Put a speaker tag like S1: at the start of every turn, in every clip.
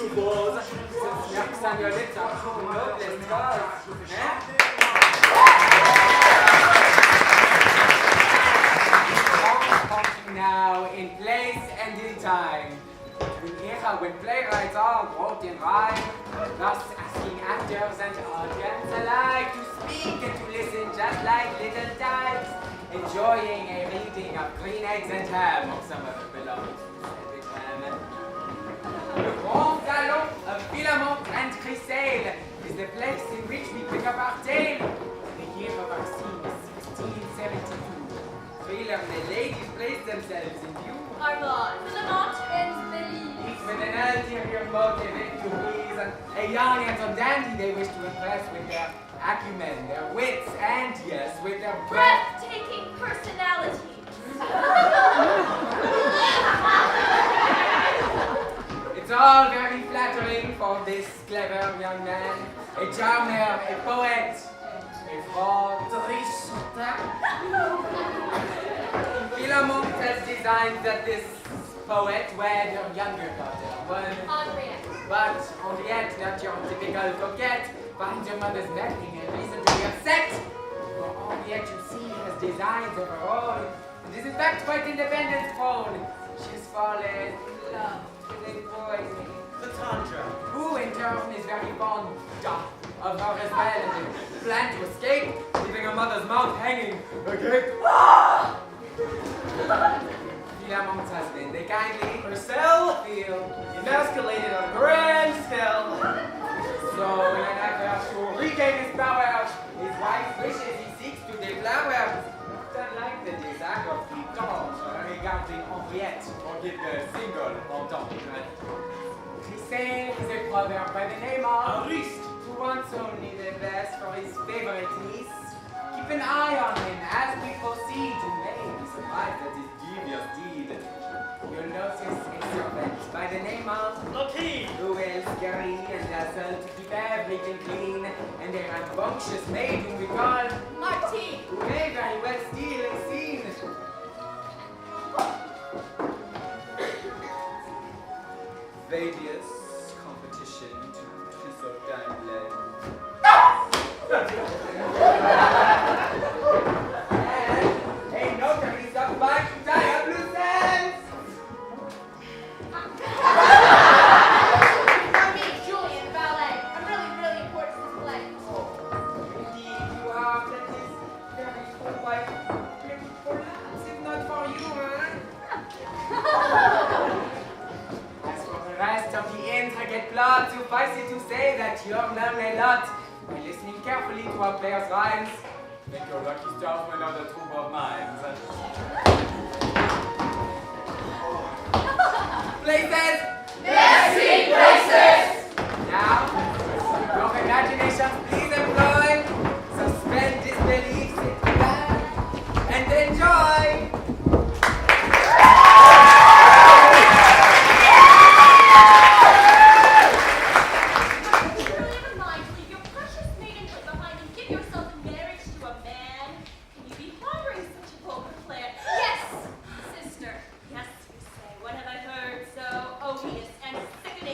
S1: suppose. Sonst merkst du an your lips auch schon noblest cause. Now, in place and in time. When playwrights all wrote in rhyme, thus asking actors and audience alike to speak and to listen just like little types, enjoying a reading of green eggs and ham, or some of it belongs to the clan. Le Grand Salon of Filament and Chrysale is the place in which we pick up our tale. The year of our scene is 1672. Three Learnéd Ladies place themselves in view.
S2: Armand, Filament and Belize.
S1: Each with an ulterior motive to please a young and some dandy they wish to impress with their acumen, their wits, and yes, with their
S2: breathtaking personality.
S1: It's all very flattering for this clever young man, a charmer, a poet, a fraudrichon. Filament has designed that this poet wed her younger daughter,
S2: Henriette.
S1: But Henriette, not your typical coquette, finds her mother's nagging and reason to be upset. For Henriette, you see, has designs of her own, and is in fact quite independent phone. She's fallen in love with a boy named
S3: Tandra,
S1: who in turn is very fond of her as well, and planned to escape, leaving her mother's mouth hanging agape. Filament's husband, they kindly
S3: Marcel,
S1: feel
S3: emasculated on a grand scale.
S1: so in an effort to regain his power, his wife wishes he seeks to deflower. Unlike the desire of the dogs regarding Henriette, or give the single entente. Chrysale is a proverb by the name of
S3: Ariste,
S1: who wants only the best for his favorite niece. Keep an eye on him as we proceed. You may be surprised at his devious deed. You'll notice a servant by the name of
S3: Loki,
S1: who will scurry and hustle to keep everything clean, and a rambunctious maid whom we call
S2: Martine.
S1: who may very well steal a scene. Fabius competition to Trisot and a notary stuck by to tie up loose ends.
S2: For me, Julian, ballet. I'm really important to this play.
S1: Indeed, you are. That is very quite perhaps if not for you, As for the rest of the intricate plot, suffice it to say that you'll learn a lot by listening carefully to our players' rhymes. Make your lucky stars with another troupe of mimes. Places!
S2: Merci, places!
S1: Now, your imagination, please employ. Suspend disbelief, sit back, and enjoy.
S2: Really have a mind to leave your precious maidenhood behind and give yourself in marriage to a man? Can you be harboring such a vulgar plan? Yes, sister. Yes, you say. What have I heard so odious and sickening?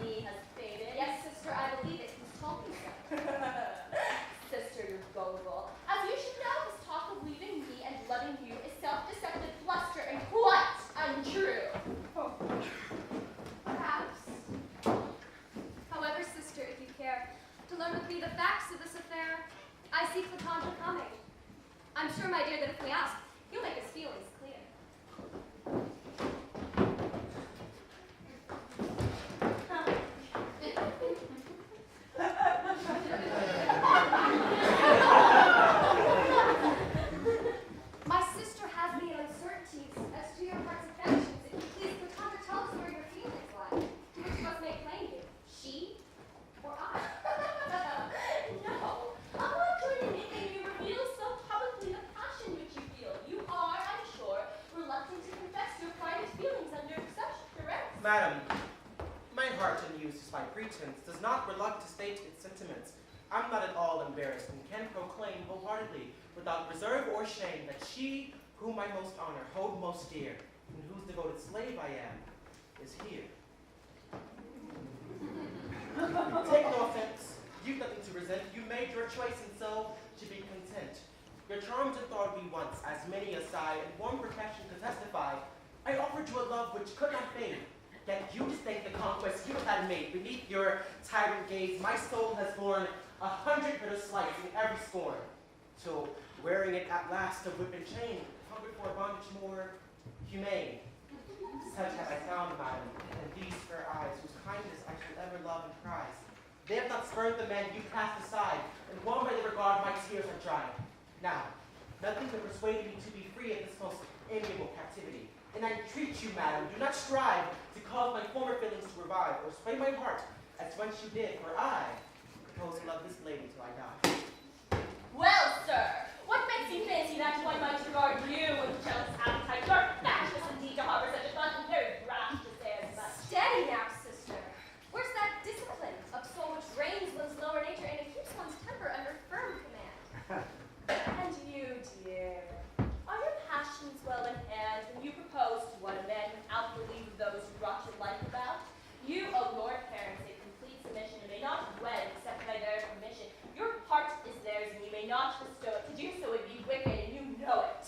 S2: me has faded.
S4: Yes, sister, I believe it. He's told me so.
S2: Sister, you're gullible. As you should know, his talk of leaving me and loving you is self-deceptive bluster and quite untrue.
S4: Perhaps. However, sister, if you care to learn with me the facts of this affair, I see Clatandra coming. I'm sure, my dear, that if we ask, he'll make his feelings clear. My sister has me in uncertainties as to your heart's affections. If you please, Clatandra, tell us where your feelings lie. To which must make plain you, she or I.
S2: No, I'm not going to make you reveal so publicly the passion which you feel. You are, I'm sure, reluctant to confess your private feelings under such duress.
S3: Madam, my heart, unused by pretense, does not reluct to state its sentiments. I'm not at all embarrassed and can proclaim wholeheartedly, without reserve or shame, that she whom I most honor, hold most dear, and whose devoted slave I am, is here. Take no offense. You've nothing to resent. You made your choice, and so should be content. Your charms and thought we once, as many a sigh and warm perfection could testify. I offered you a love which could not fade. Yet you disdain the conquest you had made. Beneath your tyrant gaze, my soul has borne 100 bitter slights in every scorn, till, wearing it at last of whip and chain, hungered for a bondage more humane. Such have I found, madam, and these fair eyes, whose kindness I shall ever love and prize. They have not spurned the men you cast aside, and won by their regard my tears are dried. Now, nothing can persuade me to be free of this most amiable captivity. And I entreat you, madam, do not strive to cause my former feelings to revive, or sway my heart as once you did, for I propose to love this lady till I die.
S2: Well, sir, what makes you fancy that one might regard you with jealous appetite? You're fatuous indeed to harbor such a thought, and very rash to say as much.
S4: Steady now, sister. Where's that discipline of soul which reigns one's lower nature and it keeps one's temper under firm command?
S2: And you, dear, are your passions well in hand when you propose to one a man without the leave of those who brought your life about? You owe your parents a complete submission and may not wed except by their permission. Your heart is theirs and you may not bestow it. To do so would be wicked and you know it.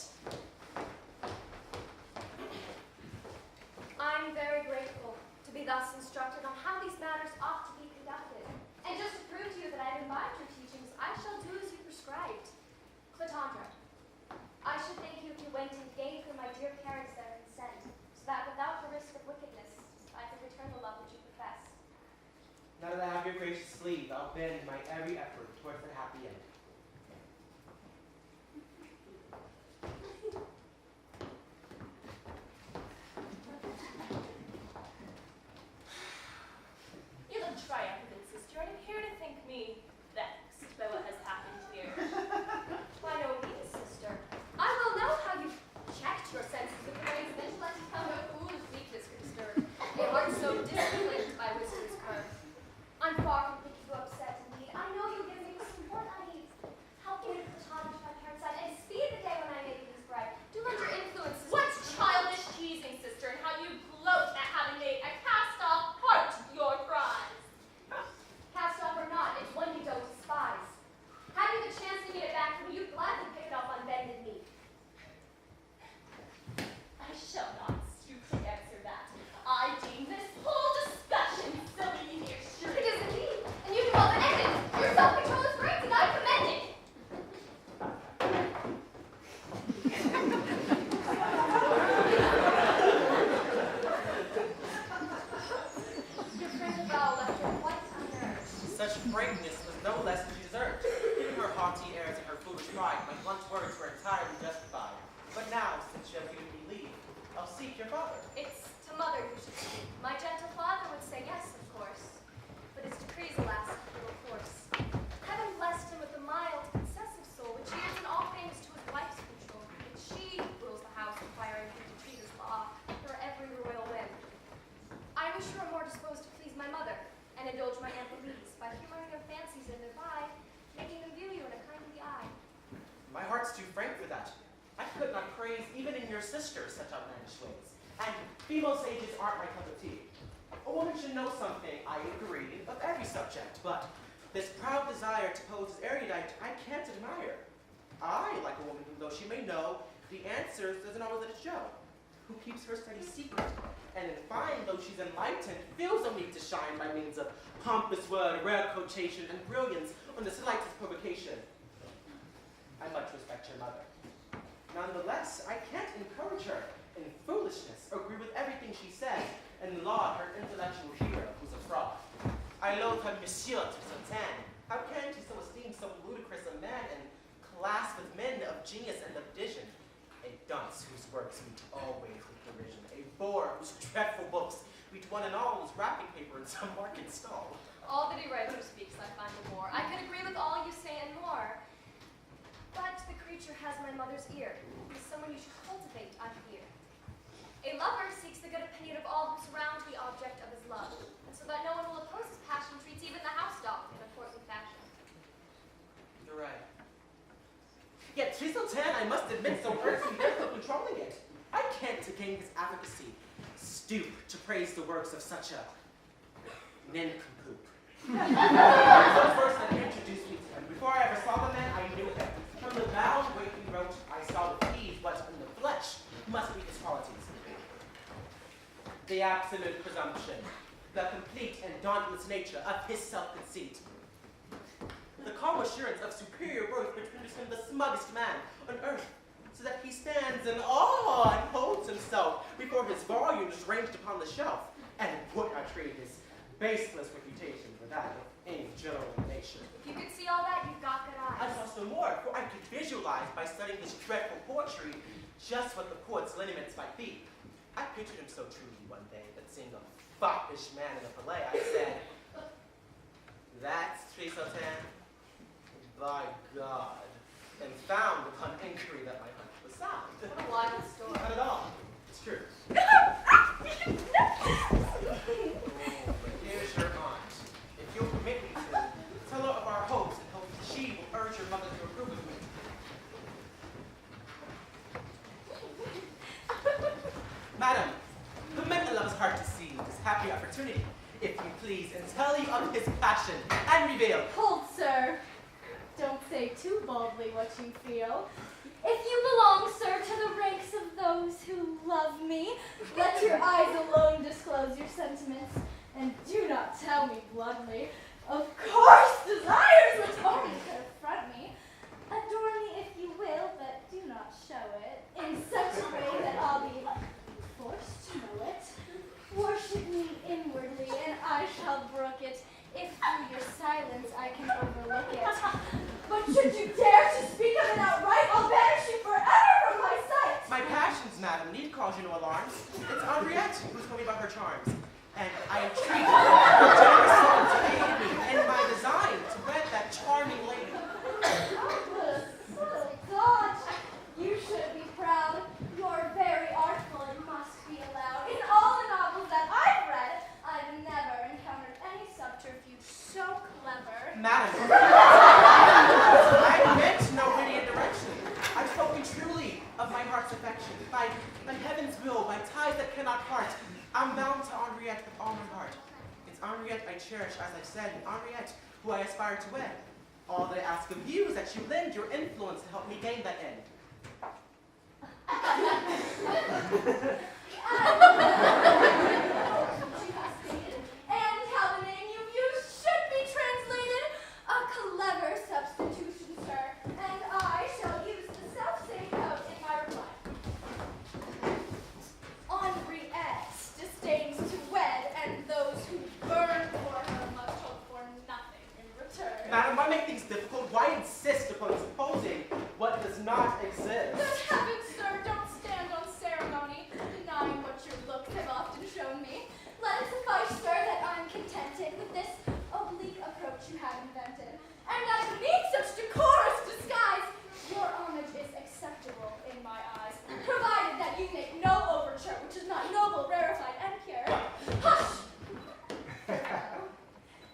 S4: I'm very grateful to be thus instructed on how these matters ought to be conducted. And just to prove to you that I've imbibed your teachings, I shall do as you prescribed. Clatandra, I should thank you if you went and gave for my dear parents their consent, so that without the risk of wickedness, I could return the love which you profess.
S3: Now that I have your gracious leave, I'll bend my every effort towards the happy end.
S2: You look triumphant, sister, and appear to think me vexed by what has happened here.
S4: By no means, sister. I will know how you checked your senses with the reins of intellect, how no foolish weakness could disturb a heart so disciplined by wisdom's curve. I'm far from thinking you upset, indeed. I know you give me some more unease. Help me with the time to my parents' side, and speed the day when I may be his bride. Do lend your influence.
S2: What's childish teasing, sister, and how you gloat at having made a cast-off heart your prize?
S4: Cast off or not, it's one you don't despise. Had you the chance to get it back from me, you'd gladly pick it up on bended knee.
S2: I shall not stoop to answer that. I deem this whole discussion silly, dear sure.
S4: It is indeed, and you can well end it. Your self-control is great, and I commend it. Your frantic vow left her quite unnerved.
S3: Such frankness was no less than she deserved. Given her haughty airs and her foolish pride, my blunt words were entirely justified. But now, since you have given me leave, I'll seek your father.
S4: It's to mother you should speak. My gentle father would say yes, of course. But his decrees, alas, have little force. Heaven blessed him with a mild, concessive soul, which yields in all things to his wife's control. But she rules the house, requiring him to treat as law her every royal whim. I wish her more disposed to please my mother, and indulge my ample ease, by humoring her fancies and thereby making them view you in a kindly eye.
S3: My heart's too frank for that. I could not praise even in your sister such outlandish ways. And female sages aren't my cup of tea. A woman should know something, I agree, of every subject, but this proud desire to pose as erudite, I can't admire. I like a woman who, though she may know the answers, doesn't always let it show, who keeps her study secret, and in fine, though she's enlightened, feels no need to shine by means of pompous word, rare quotation, and brilliance on the slightest provocation. I much respect your mother. Nonetheless, I can't encourage her in foolishness, or agree with everything she says, and laud her intellectual hero, who's a fraud. I loathe her Monsieur Toussaint. How can she so esteem so ludicrous a man, and class with men of genius and of vision? A dunce whose works meet always with derision, a bore whose dreadful books meet one and all as wrapping paper in some market stall.
S4: All that he writes or speaks, I find no more. I could agree with all you say and more. But the creature has my mother's ear. He's someone you should cultivate, I fear. A lover seeks the good opinion of all who surround the object of his love, and so that no one will oppose his passion, treats even the house dog in a courtly fashion.
S3: You're right. Yet Toussaint, I must admit, so earnestly there's no controlling it. I can't, to gain his advocacy, stoop to praise the works of such a nincompoop. So first let me introduce me to him. Before I ever saw the man, I knew him. From the bound way he wrote, I saw the deed, but in the flesh must be his qualities. The absolute presumption, the complete and dauntless nature of his self-conceit. The calm assurance of superior worth which renders him the smuggest man on earth, so that he stands in awe and holds himself before his volumes ranged upon the shelf, and would not trade his baseless reputation for that of any general nation.
S4: If you could see all that, you've got good
S3: I
S4: eyes.
S3: saw some more, for I could visualize by studying this dreadful poetry just what the poet's lineaments might be. I pictured him so truly one day that seeing a foppish man in a fillet, I said, "That's Toussaint, by God," and found upon inquiry that my hunch was sound.
S4: What a wild story.
S3: Not at all. It's true. But here's your aunt. If you'll permit me to, tell her of our hopes and hope that she will urge your mother to approve of me. Madam, permit my lover's heart to see this happy opportunity, if you please, and tell you of his passion, and reveal.
S5: Hold, sir. Don't say too boldly what you feel. If you belong, sir, to the ranks of those who love me, let your eyes alone disclose your sentiments, and do not tell me bluntly. Of course, desires which only confront me. Adore me if you will, but do not show it in such a way that I'll be forced to know it. Worship me inwardly, and I shall brook it, if through your silence I can overlook it. But should you dare to speak of it outright, I'll banish you forever from my sight.
S3: My passions, madam, need cause you no alarms. It's Henriette who's told me about her charms, and I entreat your generous soul to aid me in my design to wed that charming lady.
S5: Oh, what a subtle dodge. You should be proud. You're very artful, it must be allowed. In all the novels that I've read, I've never encountered any subterfuge so clever.
S3: Madam, I meant no witty indirection. I've spoken truly of my heart's affection. By heaven's will, by ties that cannot part, I'm bound to Henriette with all my heart. It's Henriette I cherish, as I've said, and Henriette who I aspire to wed. All that I ask of you is that you lend your influence to help me gain that end.
S5: And how the name you've used should be translated. A clever substitution, sir. And I shall use the self-same code in my reply. Henriette disdains to wed, and those who burn for her must hope for nothing in return.
S3: Madam, why make things difficult? Why insist upon supposing what does not exist?
S5: Good heavens, sir, don't stand on ceremony, denying what your looks have often shown me. Let it suffice, sir, that I'm contented with this oblique approach you have invented, and that beneath such decorous disguise, your homage is acceptable in my eyes, provided that you make no overture which is not noble, rarefied, and pure. Hush!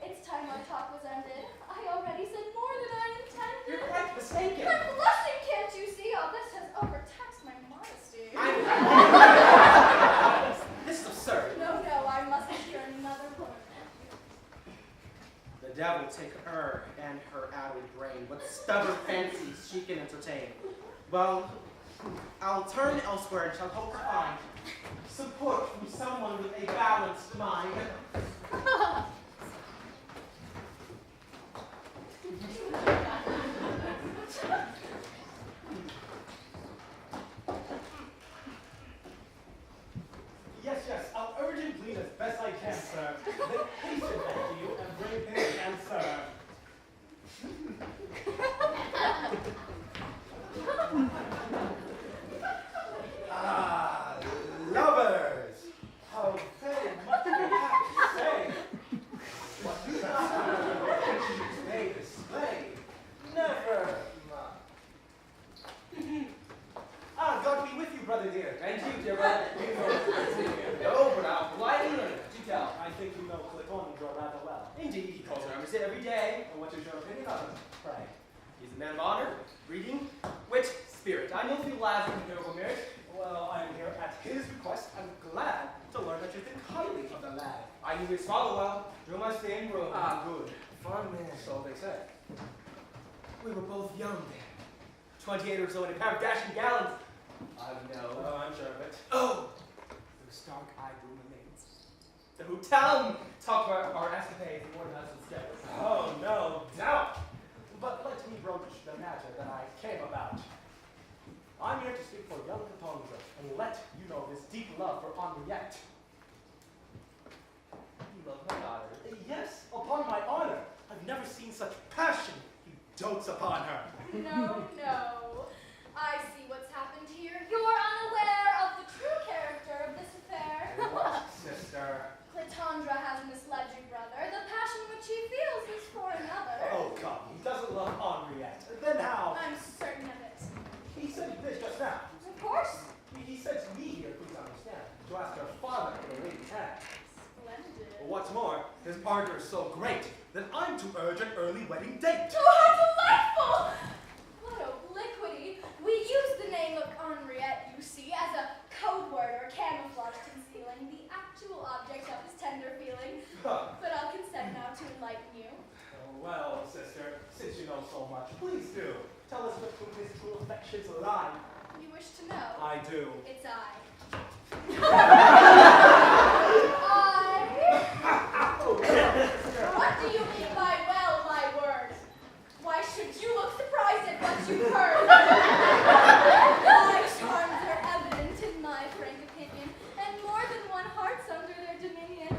S5: It's time our talk was ended. I already said more than I intended.
S3: You're quite mistaken.
S5: I'm blushing, can't you see? All this has
S3: The devil take her and her addled brain, what stubborn fancies she can entertain. Well, I'll turn elsewhere and shall hope to find support from someone with a balanced mind.
S6: Yes, I'll urgently as best I can, sir. Then hasten back to you and bring him and sir. Lovers! How very much you have to say. What do they display? Never mind. God be with you, brother dear.
S1: And you, dear brother.
S6: No, but I'll politely learn it. Do tell. I think you know Clitondra rather well.
S3: Indeed, he calls her Ramsey every day.
S6: And what is your opinion of him? Pray.
S3: He's a man of honor, breeding, wit, spirit. I know few lads in the noble marriage.
S6: Well, I am here at his request. I'm glad to learn that you think highly of the lad.
S3: I knew his father well, through my stay in Rome.
S6: Good.
S3: Fun man.
S6: So they say.
S3: We were both young then. 28 or so, and a pair of dashing gallants. I know.
S6: Oh, I'm sure of it.
S3: Oh! Those dark-eyed remains. The who tell him talk about our escapades and more than us instead.
S6: Oh, no doubt. But let me broach the matter that I came about. I'm here to speak for young Clitondra and let you know his deep love for Henriette.
S3: You love my daughter.
S6: Yes, upon my honor. I've never seen such passion. He dotes upon her.
S5: No. I see what's happened here. You're unaware of the true character of this affair.
S6: What, sister?
S5: Clitondra has misled your brother. The passion which he feels is for another.
S6: Oh, come. He doesn't love Henriette. Then how?
S5: I'm certain of it.
S6: He said he did just now.
S5: Of course.
S6: He said to me here, please understand, to ask her father for the lady's hand.
S5: Splendid.
S6: What's more, his ardor is so great that I'm to urge an early wedding date.
S5: Oh, how delightful! What obliquity! We use the name of Henriette, you see, as a code word or camouflage concealing the actual object of his tender feeling.
S6: Huh.
S5: But I'll consent now to enlighten you.
S6: Oh, well, sister, since you know so much, please do. Tell us what his true affections lie.
S5: You wish to know?
S6: I do.
S5: It's I.
S6: Oh, well, sister.
S5: What do you mean by well, my word? Why should you look surprised at what you've heard? My charms are evident in my frank opinion, and more than one heart's under their dominion.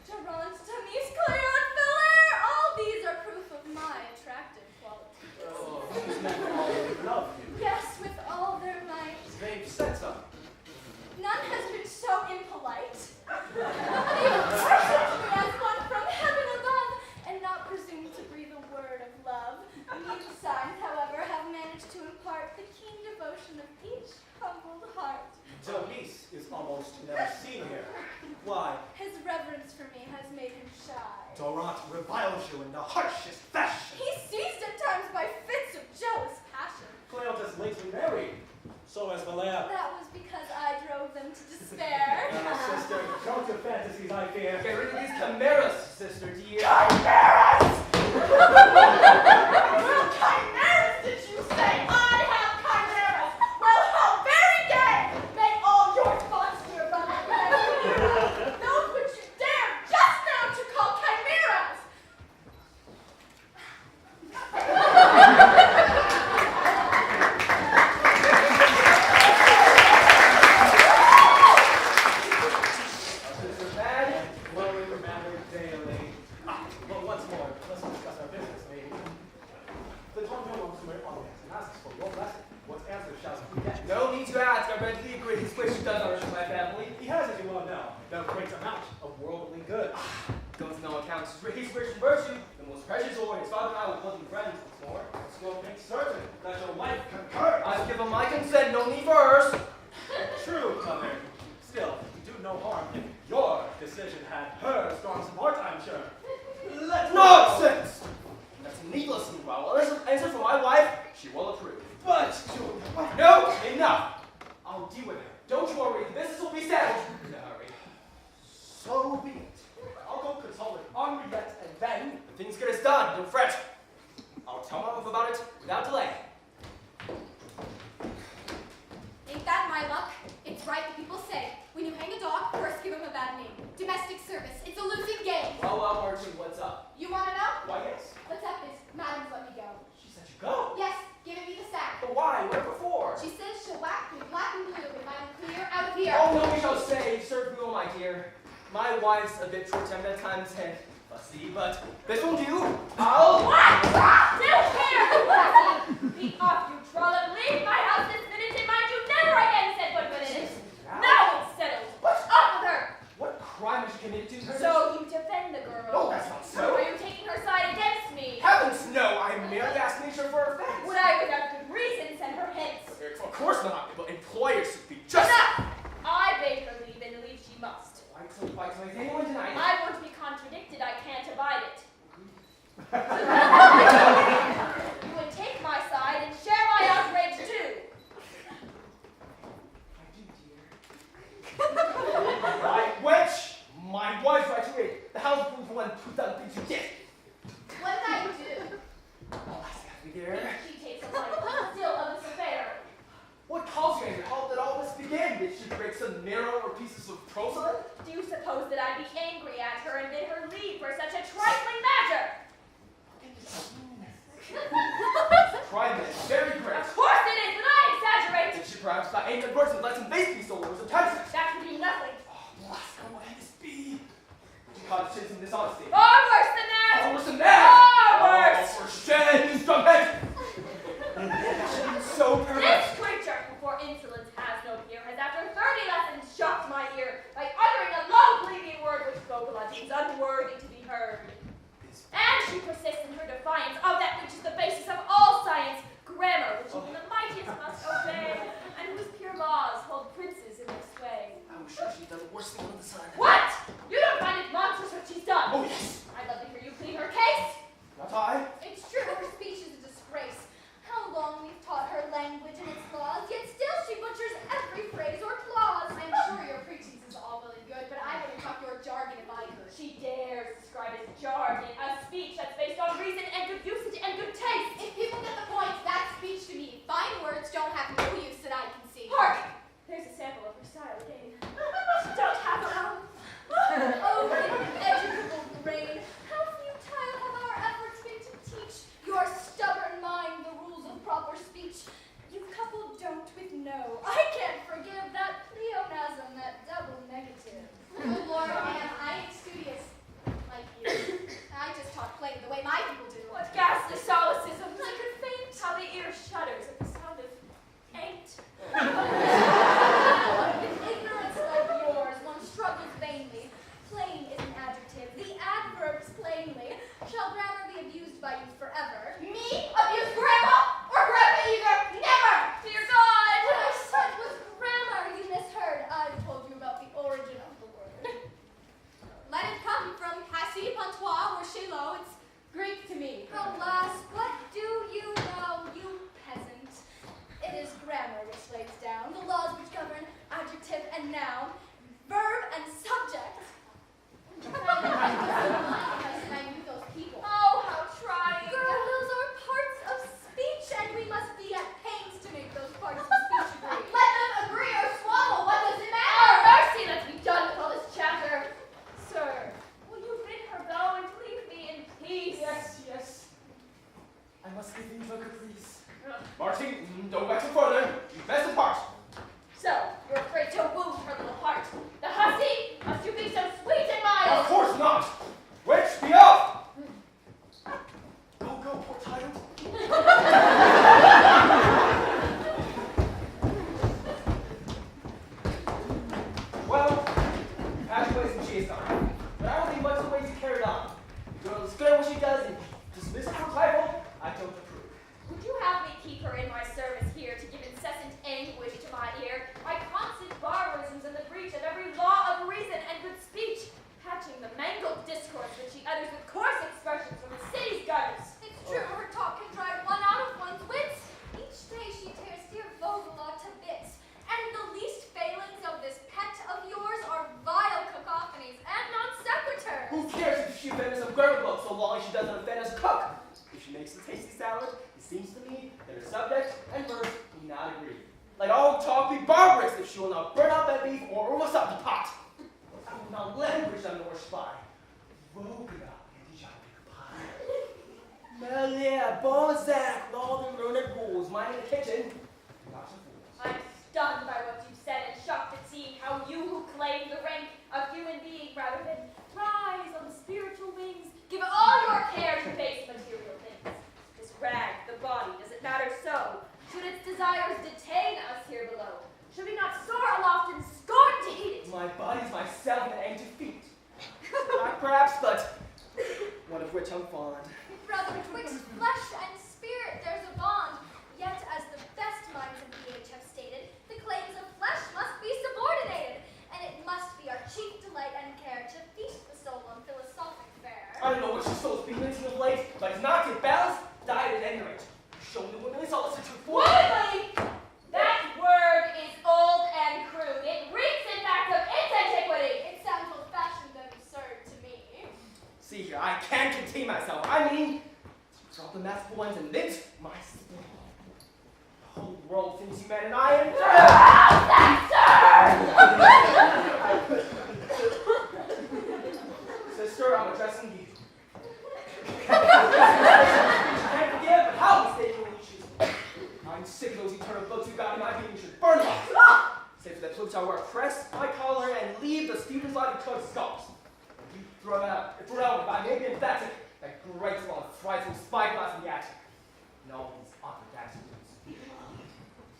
S5: Durant, Tamis, Cleon, Philare, all these are proof of my attractive qualities.
S6: Oh, these men all love you.
S5: Yes, with all their might.
S6: They've said so.
S5: None has been so impolite. They've worshipped me as one from heaven above, and not presumed to breathe a word of love. These signs, however, have managed to impart the keen devotion of each humbled heart.
S6: Denise is almost never seen here. Why?
S5: His reverence for me has made him shy.
S6: Durant reviles you in the harshest fashion.
S5: He's seized at times by fits of jealous passion.
S6: Cleopas lately married. So has Valère.
S5: That was because I drove them to despair.
S6: Sister, don't your fantasies, I fear.
S3: Get rid of these chimeras, sister dear.
S5: Chimeras! Chimeras, did you say? I have chimeras! Well, how very gay! May all your thoughts, dear brother, be those which you dared just now to call chimeras!
S6: Sister bad, glowing matter daily. But once more, let's discuss our business, lady. The Tonto wants to marry Henriette and asks for your blessing. What answer shall we get?
S3: No need to ask. I readily agree. His wish does honor my family.
S6: He has, as you well know, no great amount of worldly goods.
S3: Goes no accounts. His rich in virtue, the most precious ore. His father and I will both be friends once more.
S6: So make certain that your wife concurs.
S3: I've given my consent. No need for hers.
S6: True, mother. Still, you do no harm if your decision had her strong support, I'm sure. Let's
S3: Nonsense! That's needless and well. Answer for my wife, she will approve.
S6: But,
S3: No, enough. I'll deal with her. Don't you worry, the business will be settled. In a hurry.
S6: so be it. I'll go consult with Henriette and then
S3: If things get as done. Don't fret. I'll tell my wife about it without delay.
S5: Ain't that my luck? It's right that people say, when you hang a dog, first give him a bad name. Domestic service. It's a losing game.
S3: Well, Martin, what's up?
S5: You want to know?
S3: Why, yes.
S5: Let's have this. Madam's let me go.
S3: She said you go.
S5: Yes, giving me the sack.
S3: But why? Where before?
S5: She says she'll whack me black and blue if I'm clear out of here.
S3: Oh, no, we shall say, serve me well, my dear. My wife's a bit short-tempered at times and fussy, but this won't do. I'll...
S2: What? Still here! Be off, you trollop! Leave my house this minute and mind you never again set foot in it! Now it's settled!
S3: What?
S2: Off with her!
S3: What crime has she committed to her?
S2: So you defend the girl?
S3: No, that's not so.
S2: Are you taking her side against me?
S3: Heavens, no! I merely asked nature for her offense.
S2: Would I, without good reason, send her hence?
S3: Of course not. But employers should be just...
S2: Enough! I bade her leave, and leave she must.
S3: Why so is anyone denying it?
S2: I won't be contradicted. I can't abide it. You would take my side and share my outrage too.
S3: I do, dear. My wench! My wife's right to it. The house rules one who done things you did.
S5: What did I do?
S3: Oh, I see, dear.
S2: She takes a light still of this affair.
S3: What caused you, how did all this begin? Did she break some mirror or pieces of porcelain?
S2: Do you suppose that I'd be angry at her and bid her leave for such a trifling matter?
S3: Crime is very great.
S2: Of course it is, but I exaggerate.
S3: Did she perhaps by inadvertently let some base be stolen or some taxes?
S2: That could be nothing.
S3: Oh, Alaska, what can this be? She caught citizen dishonesty.
S2: Far worse than that.
S3: Far worse than that!
S2: Far worse.
S3: Oh, for shame, you drumhead! So perverse.
S2: This creature, who for insolence has no peer, has after 30 lessons shocked my ear by uttering a low pleading word which Gogolá deems unworthy to be heard. And she persists in her defiance of that which is the basis of all science, grammar, which even the mightiest must obey, and whose pure laws hold princes in their sway.
S3: I was sure she'd done the worst thing under the sun.
S2: What? You don't find it monstrous what she's done?
S3: Oh, yes.
S2: I'd love to hear you plead her case.
S3: Not I.
S5: It's true, her speech is a disgrace. How long we've taught her language and its laws, yet still she butchers every phrase or clause. I'm sure your preachings is all well and good, but I wouldn't talk your jargon if I could.
S2: She dares describe as jargon, a speech that's based on reason and good usage and good taste.
S5: If people get the point, that's speech to me. Fine words don't have no use that I can see.
S2: Hark! There's a sample of her style again. Don't have her own.
S5: Oh, educable brain, how futile have our efforts been to teach your stubborn mind the rules of proper speech. You've coupled don't with no. I can't forgive that pleonasm, that double negative. Oh, Lord, man, I ain't studious like you. I just talk plain the way my people do.
S2: What ghastly solecism!
S5: I could faint.
S2: How the ear shudders at the sound of ain't.
S5: With ignorance like yours, one struggles vainly. Plain is an adjective. The adverbs plainly. Shall grammar be abused by you forever? Me? Abuse grammar? Or grandma either? Never!
S2: Dear God!
S5: What I said was grammar. You misheard. I told you about the origin of the word. Let it come from Cassie, Pontois, or Shiloh. It's Greek to me. Alas, what do you know, you peasant? It is grammar which lays down the laws which govern adjective and noun, verb and subject. I knew those people.
S2: Oh, how trying!
S5: Girl, those are parts of speech, and we must be at pains to make those parts of speech agree. Let them agree or swallow. What does it
S2: Oh,
S5: matter?
S2: mercy, let's be done with all this chatter. Sir, will you bid her go and leave me in peace?
S3: Yes, yes. I must give you a caprice. Martin, don't wax it further. You best depart.
S2: So, you're afraid to wound her little heart. The hussy? Must you be so sweet and mild?
S3: Of course not. Where long as she doesn't offend as a cook. If she makes a tasty salad, it seems to me that her subject and verb do not agree. Let all talk be barbarous if she will not burn up that beef or roast up the pot. I will not languish on nor spy. Vogla and pie. Melia, Bonsack, with all the learned rules, mine in the kitchen. Lots of fools.
S2: I'm stunned by what you've said and shocked at seeing how you who claim the rank of human being rather than rise on spiritual wings, give all your care to base material things. This rag, the body, does it matter so? Should its desires detain us here below? Should we not soar aloft and scorn to heed it?
S3: My body's myself and aim to feet. Not perhaps, but one of which I'm fond.
S5: Brother, twixt flesh and spirit there's a bond. Yet, as the best minds of the age have stated, the claims of flesh must be subordinated, and it must be our chief delight and care to feast the soul on philosophic fare.
S3: I don't know what your soul's been missing of late, but it's not get balanced, diet at any rate. Show me the womanly solace of truth.
S2: Womanly! That word is old and crude. It reeks in fact of its antiquity.
S5: It sounds old-fashioned and absurd to me.
S3: See here, I can't contain myself. I mean, drop the masterful ones and lift my spoon. The whole world thinks you man and I am. Sister, I'm addressing you. I can't forgive, but how mistakenly you choose. I'm sick of those eternal books you got in my being. You should burn them. Save for that flute I wear, press my collar and leave the student's life to close scholars. You throw it out if I may be emphatic, that great long frightful spyglass in the attic. And all these awkward accidents.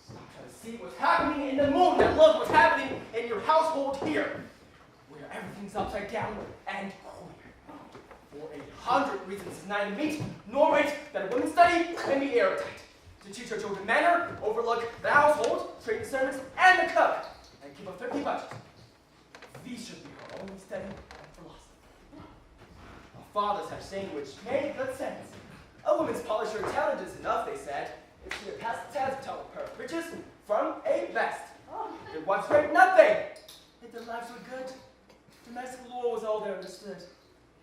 S3: Stop trying to see what's happening in the moon and look what's happening in your household here, where everything's upside down and queer. For 100 reasons it's neither meet nor right that a woman's study can be airtight. To teach her children manner, overlook the household, train the servants, and the cook, and keep a 50 budget. These should be her only study and philosophy. Our fathers have saying which made good sense. A woman's polish her talent is enough, they said, if she had passed the test to tell her riches from a best. Their wives great nothing, yet their lives were good. Domestic law was all they understood,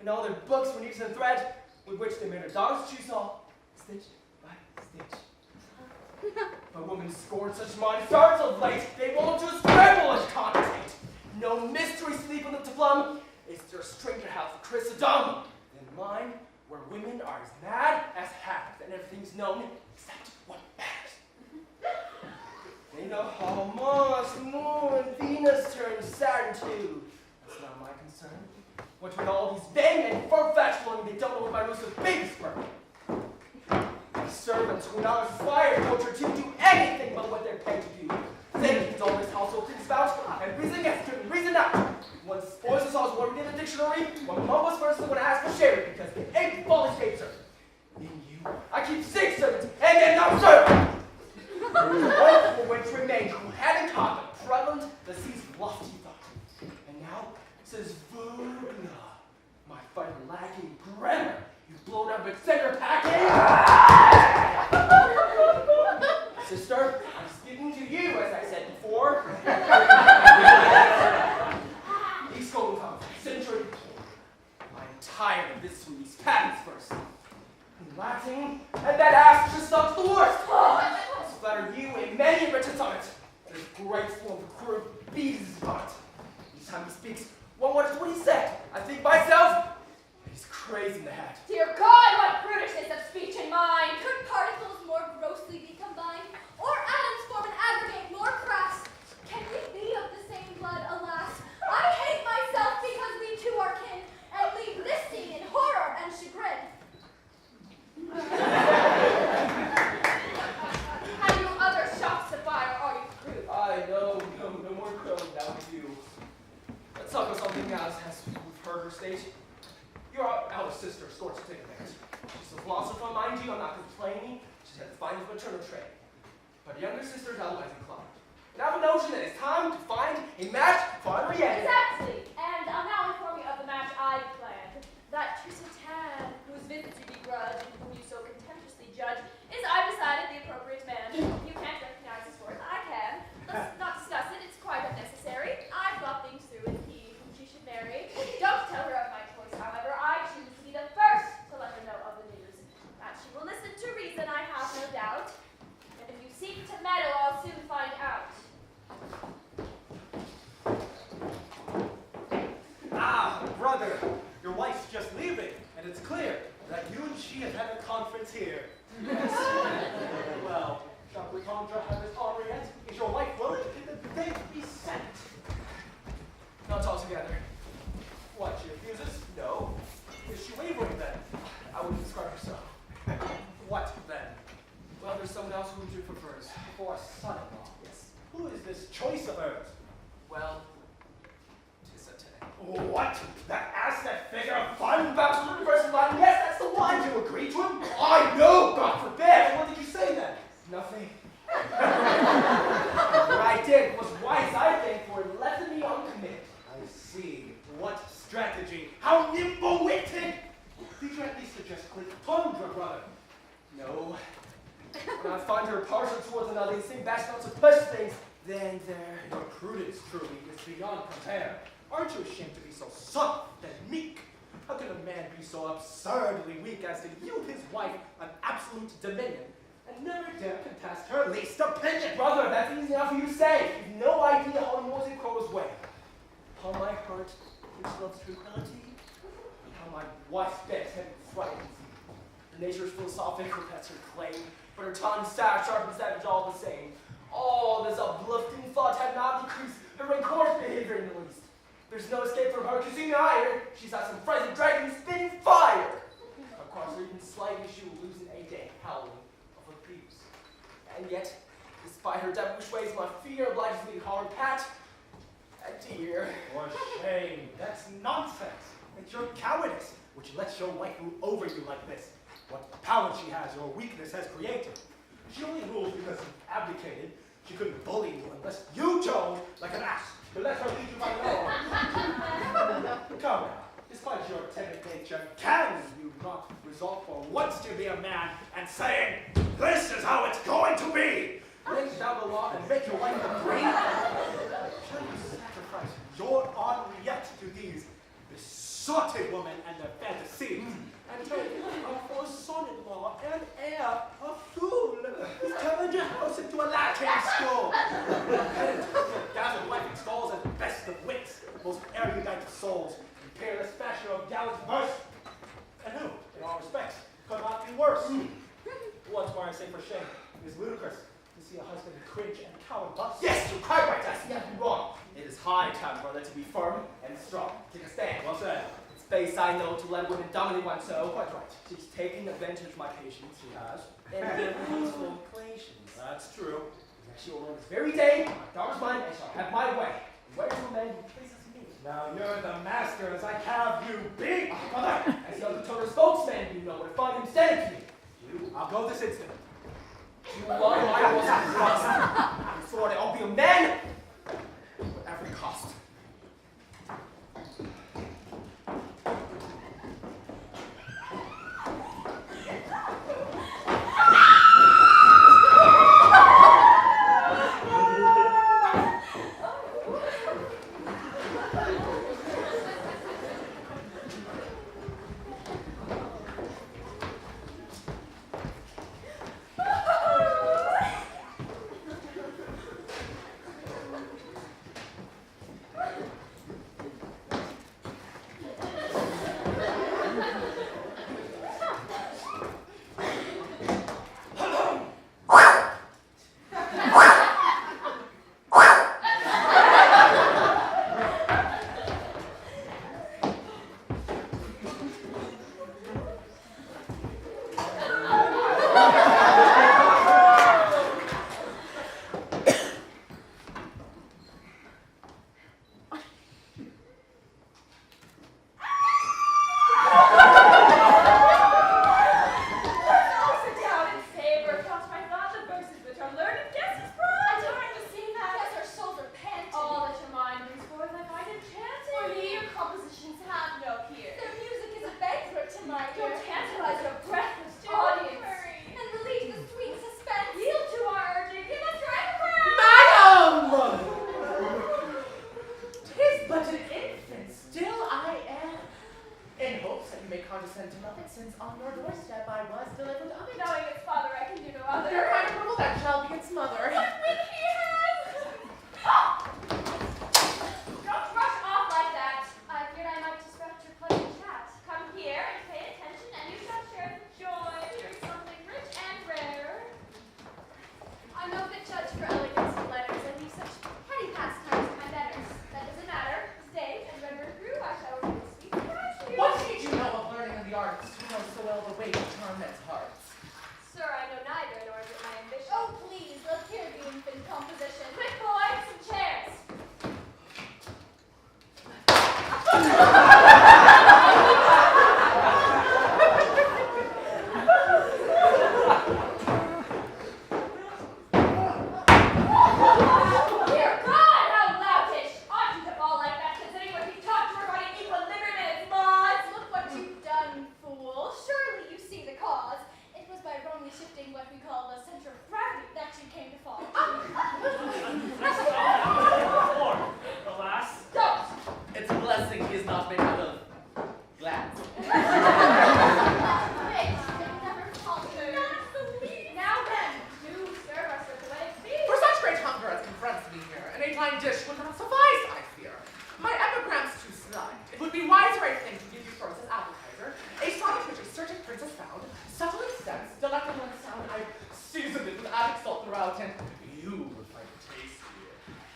S3: and all their books were needles and thread, with which they made their daughters choose all, stitch by stitch. But women scorn such modest arts of late. They won't just scramble and contemplate. No mystery sleep on the plum. It's their stranger house of Christendom. Than mine, where women are as mad as hags, and everything's known except what matters. They know how Mars, Moon, and Venus turn Saturn too. That's not my concern. What with all these vain and far-fetched longing, they don't know what my roots of baby sperm. Servants who now aspire culture to do anything but what they're paid to do. Thinking all this household things about, and reason yes to reason out. One spoils us all's word in the dictionary, one mumbles first and one asks for sherry because they ain't falling shapes, sir. In you, I keep 6 servants, and they're not servants! One for which remained who hadn't caught the prevalent, the sea's lofty thought. And now, says Vogla, my fighter lacking grammar. You've blown up with center packing! Sister, I'm speaking to you, as I said before. These golden comes century before. I'm tired of this from these patents first. In Latin, and that ass just sucks the worst. It's flattered you in many a written sonnet. There's great form of curved beads upon it. Each time he speaks, one wonders what he said. I think myself, he's crazy in the head.
S2: Dear God, what brutishness of speech and mind!
S5: Could particles more grossly be combined, or atoms form an aggregate more crass? Can we be of the same blood, alas? I hate myself because we two are kin, and leave this scene in horror and chagrin.
S2: Have you other shots to fire, or are you through?
S3: I know, no more crowing down with you. Let's talk of something else, as we've heard her state. Your elder sister scorns to take advantage. She's a philosopher, mind you, I'm not complaining. She's had the finest maternal trade. But younger sister is otherwise inclined. And I have a notion that it's time to find a match for Henriette.
S2: Exactly. And I'll now inform you of the match I planned. That Tristan, whose visits you begrudge and whom you so contemptuously judge, is, I've decided, the appropriate man. You can't recognize his worth. I can. Let's not discuss it. It's quite unnecessary. I've thought things through with he whom she should marry. Don't tell her of my choice, however. I choose to be the first to let
S6: she has had a conference here. Yes. Well, shall Latondra have his honor yet? Is your wife willing? They be sent.
S7: Not altogether.
S6: What, she refuses? No. Is she wavering then?
S7: I wouldn't describe her so.
S6: What then?
S7: Well, there's someone else whom she prefers.
S6: For a son-in-law. Yes. Who is this choice of hers?
S7: Well, 'tis a tale.
S6: What? That ass, that figure of fun, absolute versus line? Yes, that's the one. Did you agree to him? I know, God forbid. What did you say then?
S7: Nothing.
S6: What I did was wise, I think, for it left me uncommitted. I see. What strategy? How nimble-witted! Did you at least suggest Latondra, brother?
S7: No. When I find her partial towards another instinct best not to push things, then there.
S6: Your prudence, truly, is beyond compare. Aren't you ashamed to be so soft and meek? How can a man be so absurdly weak as to yield his wife an absolute dominion and never dare contest her least opinion?
S7: Brother, that's easy enough for you to say. You've no idea how he knows it grows way.
S6: Upon my heart, which loves tranquility, and how my wife's best head frightens you.
S7: Her nature is philosophical, that's her claim. But her tongue sad, sharp, and savage all the same. All this uplifting thought had not decreased her rancorous behavior in the least. There's no escape from her, because you either. She's like some frightened dragon spitting fire. Across her even slightly, she will lose in a day howling of abuse. And yet, despite her devilish ways, my fear obliges me to call her Pat. Dear.
S6: For shame. That's nonsense. It's your cowardice which lets your wife rule over you like this. What power she has, your weakness has created. She only rules because you abdicated. She couldn't bully you unless you chose, like an ass, to let her lead you by law. Come now, despite your timid nature, can you not resolve for once to be a man and saying, this is how it's going to be? Lay down the law and make your wife agree? Shall you sacrifice your honor yet to these besotted women and their fantasies? And take for a son-in-law and heir, a fool, who's turned your house into a Latin school. And your dazzled wife extols as best of wits, most erudite of souls, and peerless fashion of gallant verse. And who, in all respects, could not be worse. Once more I say for shame, it is ludicrous to see a husband cringe and cower thus.
S7: Yes, you cried right, I see nothing wrong. It is high time, brother, to be firm and strong. Take a stand.
S6: Well said.
S7: It's base, I know, to let women dominate one so. Quite right. She's taking advantage of my patience, she has, and their peaceful inclinations.
S6: That's true.
S7: She will learn this very day, my daughter's mine, and shall have my way. And where to amend who pleases me?
S6: Now you're the master as I have you be.
S7: Brother, as the Total spokesman, you know where to find him. Send it to me.
S6: I'll go this instant.
S7: You are my wasn't trust. You swore that I'll be a man at every cost.
S3: our men's hearts.
S2: Sir, I know neither, nor is it my ambition.
S5: Oh, please, let's hear the infant composition. Quick, boy, some chairs.
S2: Dear God, how loutish! Ought you to fall like that, considering what you talked regarding equilibrium and its laws?
S5: Look what you've done, fool. Surely you see the cause. It was by wrongly shifting what we call the center of gravity that you came to fall.
S7: Or, alas,
S2: Don't!
S3: It's a blessing he is not made out of glass.
S5: Wait, it never faltered.
S2: Now then, do serve us with the wedding feast.
S3: For such great hunger as confronts me here, an 8-line dish would not suffice, I fear. My epigram's too slight. It would be wiser, I think, to give you first as appetizer a sonnet which a certain princess found, subtle in sense, delectable in sound. I seasoned it with Attic salt throughout, and you would find it tasty.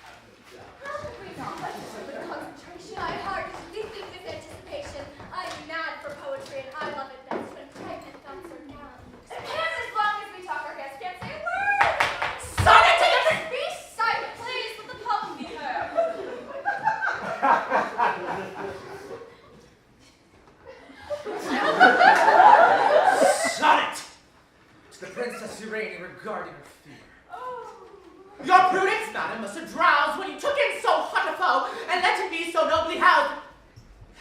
S3: Have no doubt.
S5: How should we not? With concentration, my heart is leaping with anticipation. I'm mad for poetry, and I love it best when pregnant thoughts are down.
S2: And as long as we talk, our guests can't say a word.
S3: Sonnet to the
S2: Be silent, please, let the poem be heard.
S3: sonnet to the Princess Urania regarding her fear.
S2: Oh.
S3: Your prudence, madam, must have drowsed when you took in so hot a foe, and let him be so nobly housed,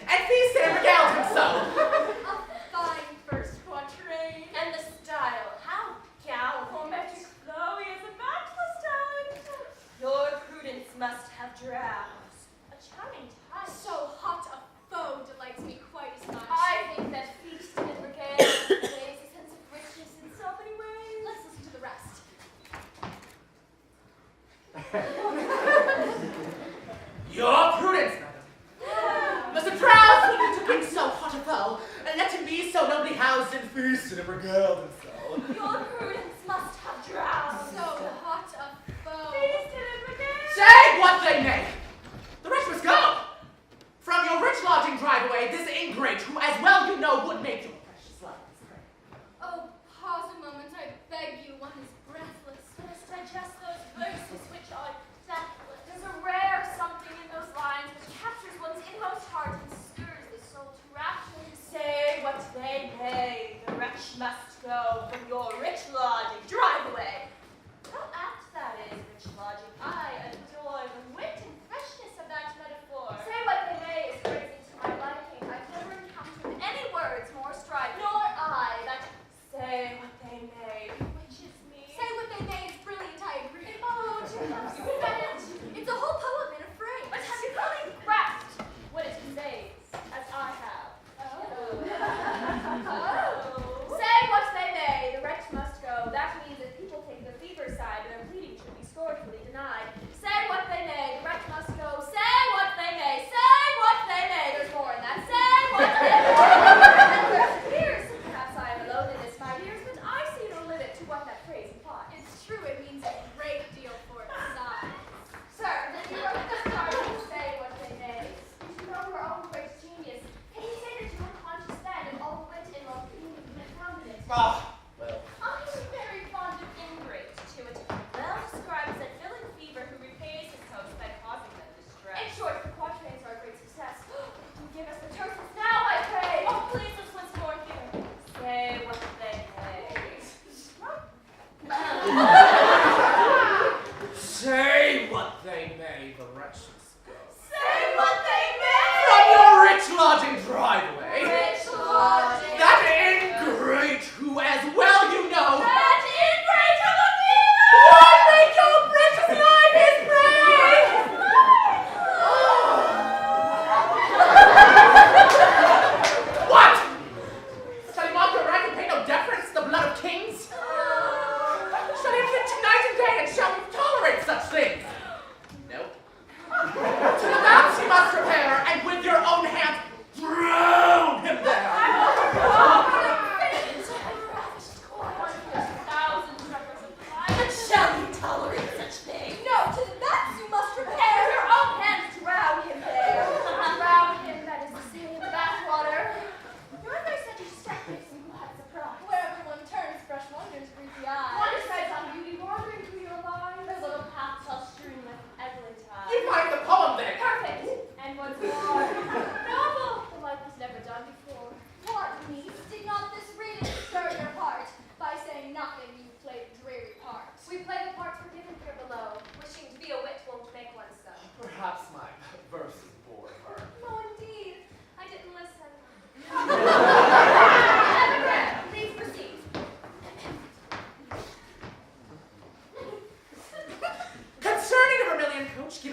S3: and feast and regaled him so.
S5: A fine first quatrain.
S2: And the style, how gallant, metric flowy as a matchless time. Your prudence must have drowsed. A charming touch.
S5: So hot a foe delights me quite as much.
S2: I think that feast and regale conveys a sense of richness in so many ways.
S5: Let's listen to the rest.
S3: Your prudence, madam, must have drowsed when you took in so hot a foe, and let him be so nobly housed and feasted and regaled him so.
S2: Your prudence must have drowsed.
S5: So hot a foe.
S2: Feasted and regaled.
S3: Say what they may, the rest must go. From your rich lodging drive away this ingrate, who as well you know would make your precious life his prey.
S5: Oh, pause a moment, I beg you. One is breathless.
S2: Let us digest those verses which are deathless. There's a rare something in those lines which captures one's inmost heart and stirs the soul to rapture. Say what they may, the wretch must go from your rich lodging. Drive away. How apt that is, rich lodging. I adore the wit and freshness of that metaphor. Say what they may is crazy to my liking. I've never encountered any words more striking. Nor I that say what they may bewitches me.
S5: Say what they may is brilliant, I agree.
S2: Oh, to have said it.
S5: It's a whole poem in a phrase.
S2: But have you really grasped what it conveys, as I have? Say what they may, the wretch must go. That means if people take the fever side, their pleading should be scornfully denied. Say what they may, the wretch must go. Say what they may, say what they may. There's more in that. Say what they may. Here's, perhaps I am alone in this, my dears, but I see no limit to what that phrase implies.
S5: It's true, it means a great deal for its size.
S2: Sir, then you wrote this card to say what they may. You should know your own great genius. Can you say that you were conscious then of all the wit and all the meaning you had found in it?
S3: Ah, well,
S2: I am very fond of ingrate to it. Well describes that villain fever who repays his host by causing them distress. In short, the quatrains are a great success. You give us the terses now, I pray. Oh, please, let's once more hear. Say what they may.
S3: say what they may, the wretch must go.
S2: Say what they may.
S3: From your rich lodging drive away,
S2: Rich lodging.
S3: that ingrate who as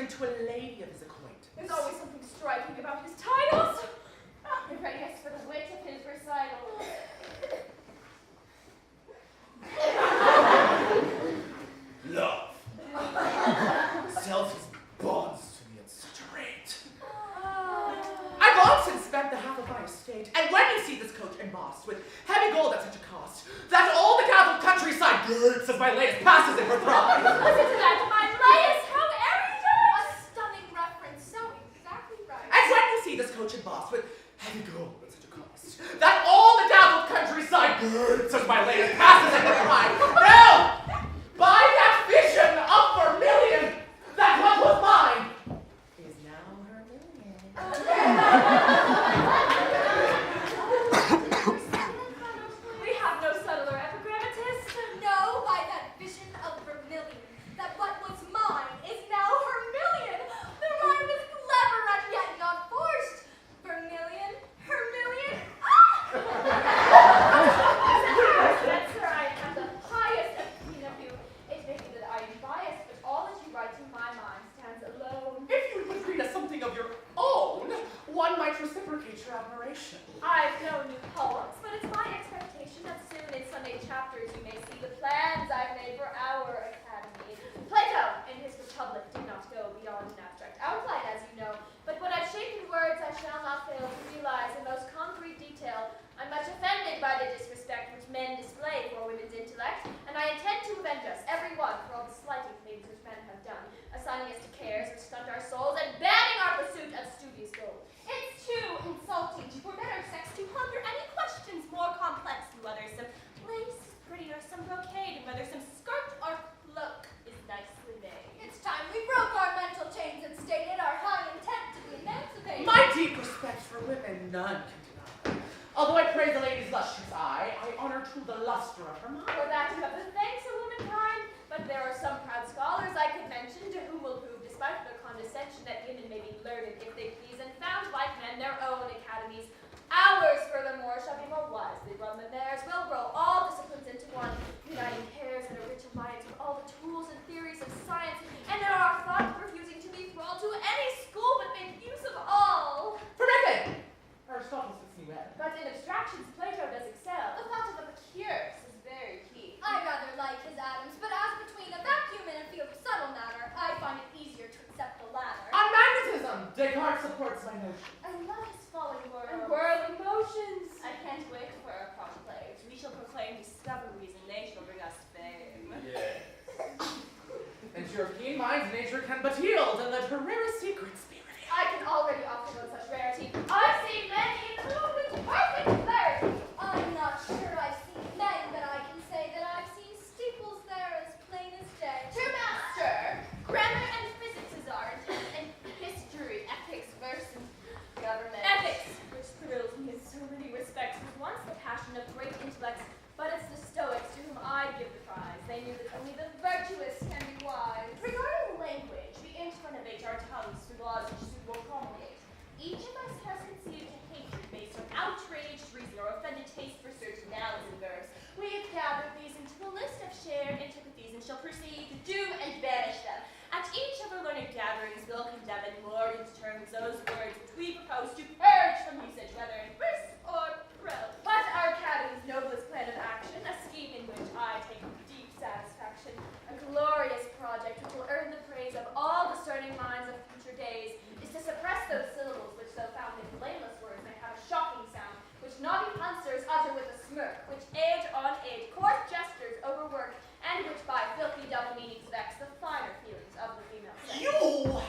S3: him to a lady of his acquaintance.
S2: There's always something striking about his titles. The readiness for the wit of his recital.
S3: Love sells his bonds to me at such a rate. I've long since spent the half of my estate, and when you see this coach embossed with heavy gold at such a cost, that all the Catholic countryside gurgles as my latest passes in her pride.
S2: Listen to that, my Laius, how erudite!
S4: A stunning reference, so exactly right.
S3: And when you see this coach embossed with heavy gold at such a cost, that all the Catholic countryside gurgles as my latest passes in her pride. Now, by that vision of vermilion, that what was mine is now her million.
S2: We have no subtler epigrammatist.
S4: No, by that vision of vermilion, that what was mine is now her million. The rhyme is clever and yet not forced. Vermilion, her million.
S2: Yes, sir, I have the highest opinion of you. It may be that I am biased, but all that you write to my mind stands alone.
S3: If you would read us something of your own, one might reciprocate your admiration.
S2: I've no new poems, but it's my expectation that soon in Sunday chapters you may see the plans I've made for our academy. Plato, in his Republic, did not go beyond an abstract outline, as you know, but what I've shaped in words I shall not fail to realize in most concrete detail. I'm much offended by the disrespect which men display for women's intellect, and I intend to avenge us, every one, for all the slighting things which men have done, assigning us to cares which stunt our souls, and banning our pursuit of studious gold. It's too insulting to forbid our sex to ponder any questions more complex than whether some lace is pretty or some brocade, and whether some skirt or cloak is nicely made.
S4: It's time we broke our mental chains and stated our high intent to be emancipated.
S3: My deep respect for women none can deny. Although I praise the lady's lustrous eye, I honor too the luster of her mind.
S2: For that you have the thanks of womankind, but there are some proud scholars I could mention to whom will prove, despite their condescension, that women may be learned if they please, and found like men their own academies. Ours, furthermore, shall be more wisely run than theirs. We'll roll all disciplines into one, uniting cares and a rich alliance with all the tools and theories of science, and in our thought refusing to be thrall to any school, but make use of all.
S3: For method! Aristotle sits me well.
S2: But in abstractions, Plato does excel. The thought of Epicurus is very key.
S4: I rather like his atoms, but as between a vacuum and a field of subtle matter, I find it easier to accept the latter.
S3: On magnetism, Descartes supports my notion.
S2: I love his falling world. And whirling motions. I can't wait for our conclaves. We shall proclaim discoveries and they shall bring us fame.
S3: Yes. And your keen minds nature can but yield, and let her rarest secrets be revealed.
S2: I can already offer no such rarity. I've seen many include with perfect clarity.
S4: I'm not sure I've seen men, but I can say that I've seen steeples there as plain as day.
S2: To master, grammar and physics is art, and history, ethics, verse, and government. Ethics, which thrills me in so many respects, was once the passion of great intellects, but it's the Stoics to whom I give the prize. They knew that only the virtuous can be wise. Regarding language, we aim to renovate our tongues through laws which suit will promulgate. Each of us has conceived a hatred based on outraged reason or offended taste for certain nouns and verbs. We have gathered these into a list of shared antipathies and shall proceed to do and banish them. At each of our learned gatherings, we'll condemn in worded terms those words which we propose to purge from usage, whether in verse or prose. But our Academy's noblest plan of action, a scheme in which I take deep satisfaction, a glorious project which will earn the praise of all discerning minds of future days, is to suppress those syllables which, though found in blameless words, may have a shocking sound, which naughty punsters utter with a smirk, which age on age coarse gestures overwork, and which by filthy double meanings vex the finer feelings of the female sex.
S3: You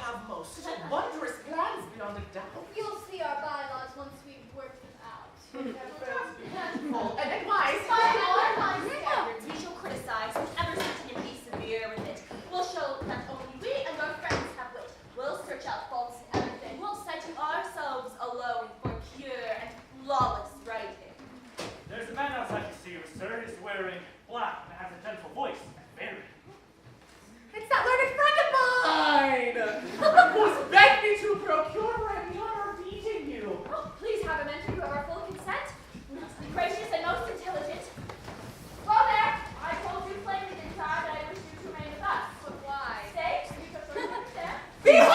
S3: have most wondrous plans beyond a doubt.
S4: You'll see our bylaws once we've worked them out.
S3: Full and wise.
S2: By our fine standards, we shall criticize whoever certain and be severe with it. We'll show that only we and our friends have wit. We'll search out faults in everything. We'll cite to ourselves alone for pure and flawless writing.
S8: There's a man outside to see you, sir. He's wearing black and has a gentle voice and very.
S3: It's that learned friend of mine who's begged me to procure for him the honor of meeting you.
S2: Oh, please have him enter. You have our full consent. We must be gracious and most intelligent. Well there, I told you plainly, didn't I, that I wish you to remain with us. But why? Stay, so you prefer to understand?
S3: Behold!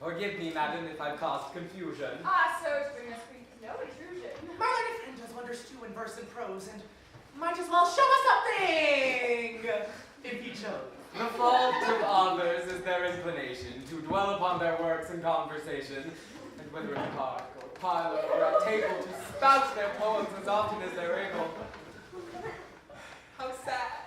S1: Forgive me, madam, if I've caused confusion.
S2: Ah, sirs, bring us no intrusion.
S3: My learned friend does wonders too in verse and prose, and might as well show us something, if he chose.
S1: The fault of authors is their inclination to dwell upon their works in conversation, and whether in park or parlor or at table, to spout their poems as often as they're able. How sad.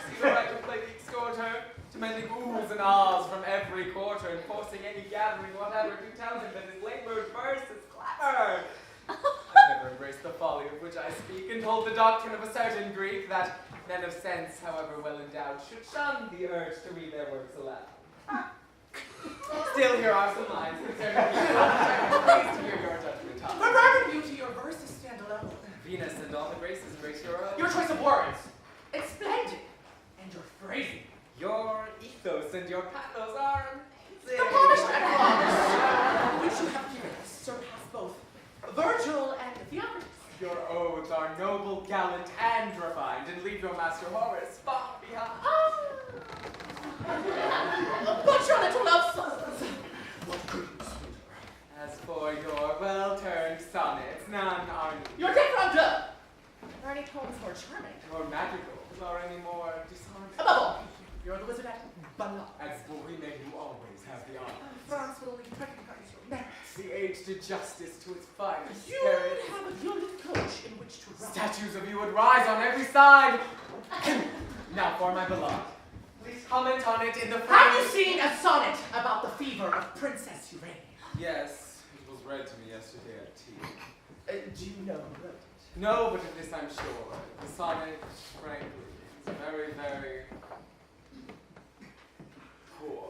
S1: See the right to play the extorter, demanding oohs and ahs from every quarter, and forcing any gathering whatever to tell him that his labored verse is clever. I've never embraced the folly of which I speak, and hold the doctrine of a certain Greek that men of sense, however well endowed, should shun the urge to read their works aloud. Still, here are some lines concerning you, which I am pleased to hear your judgment on.
S3: For further beauty, your verses stand alone.
S1: Venus and all the graces grace your own.
S3: Your choice of words, it's splendid, and your phrasing.
S1: Your ethos and your pathos are amazing.
S3: The polished epilogues, which you have given us, surpass both Virgil and Theocritus.
S1: Your odes are noble, gallant, and refined, and leave your master Horace far behind.
S3: But your little love songs, what good suitor?
S1: As for your well-turned sonnets, none are new.
S3: Your different, are any poems more charming?
S1: Your madrigals are any more disarming.
S3: Above all, you're the wizard at Ballade.
S1: As Bohemia, you always have the honor.
S3: France will only recognize your merits.
S1: The age did justice to its finest
S3: You
S1: spirit.
S3: have a gilded coach in which to ride.
S1: Statues of you would rise on every side. Now for my beloved. Please comment on it in the
S3: Have you seen a sonnet about the fever of Princess Urania?
S1: Yes, it was read to me yesterday at tea.
S3: Do you know who wrote it?
S1: No, but of this I'm sure. The sonnet, frankly, is very, very poor.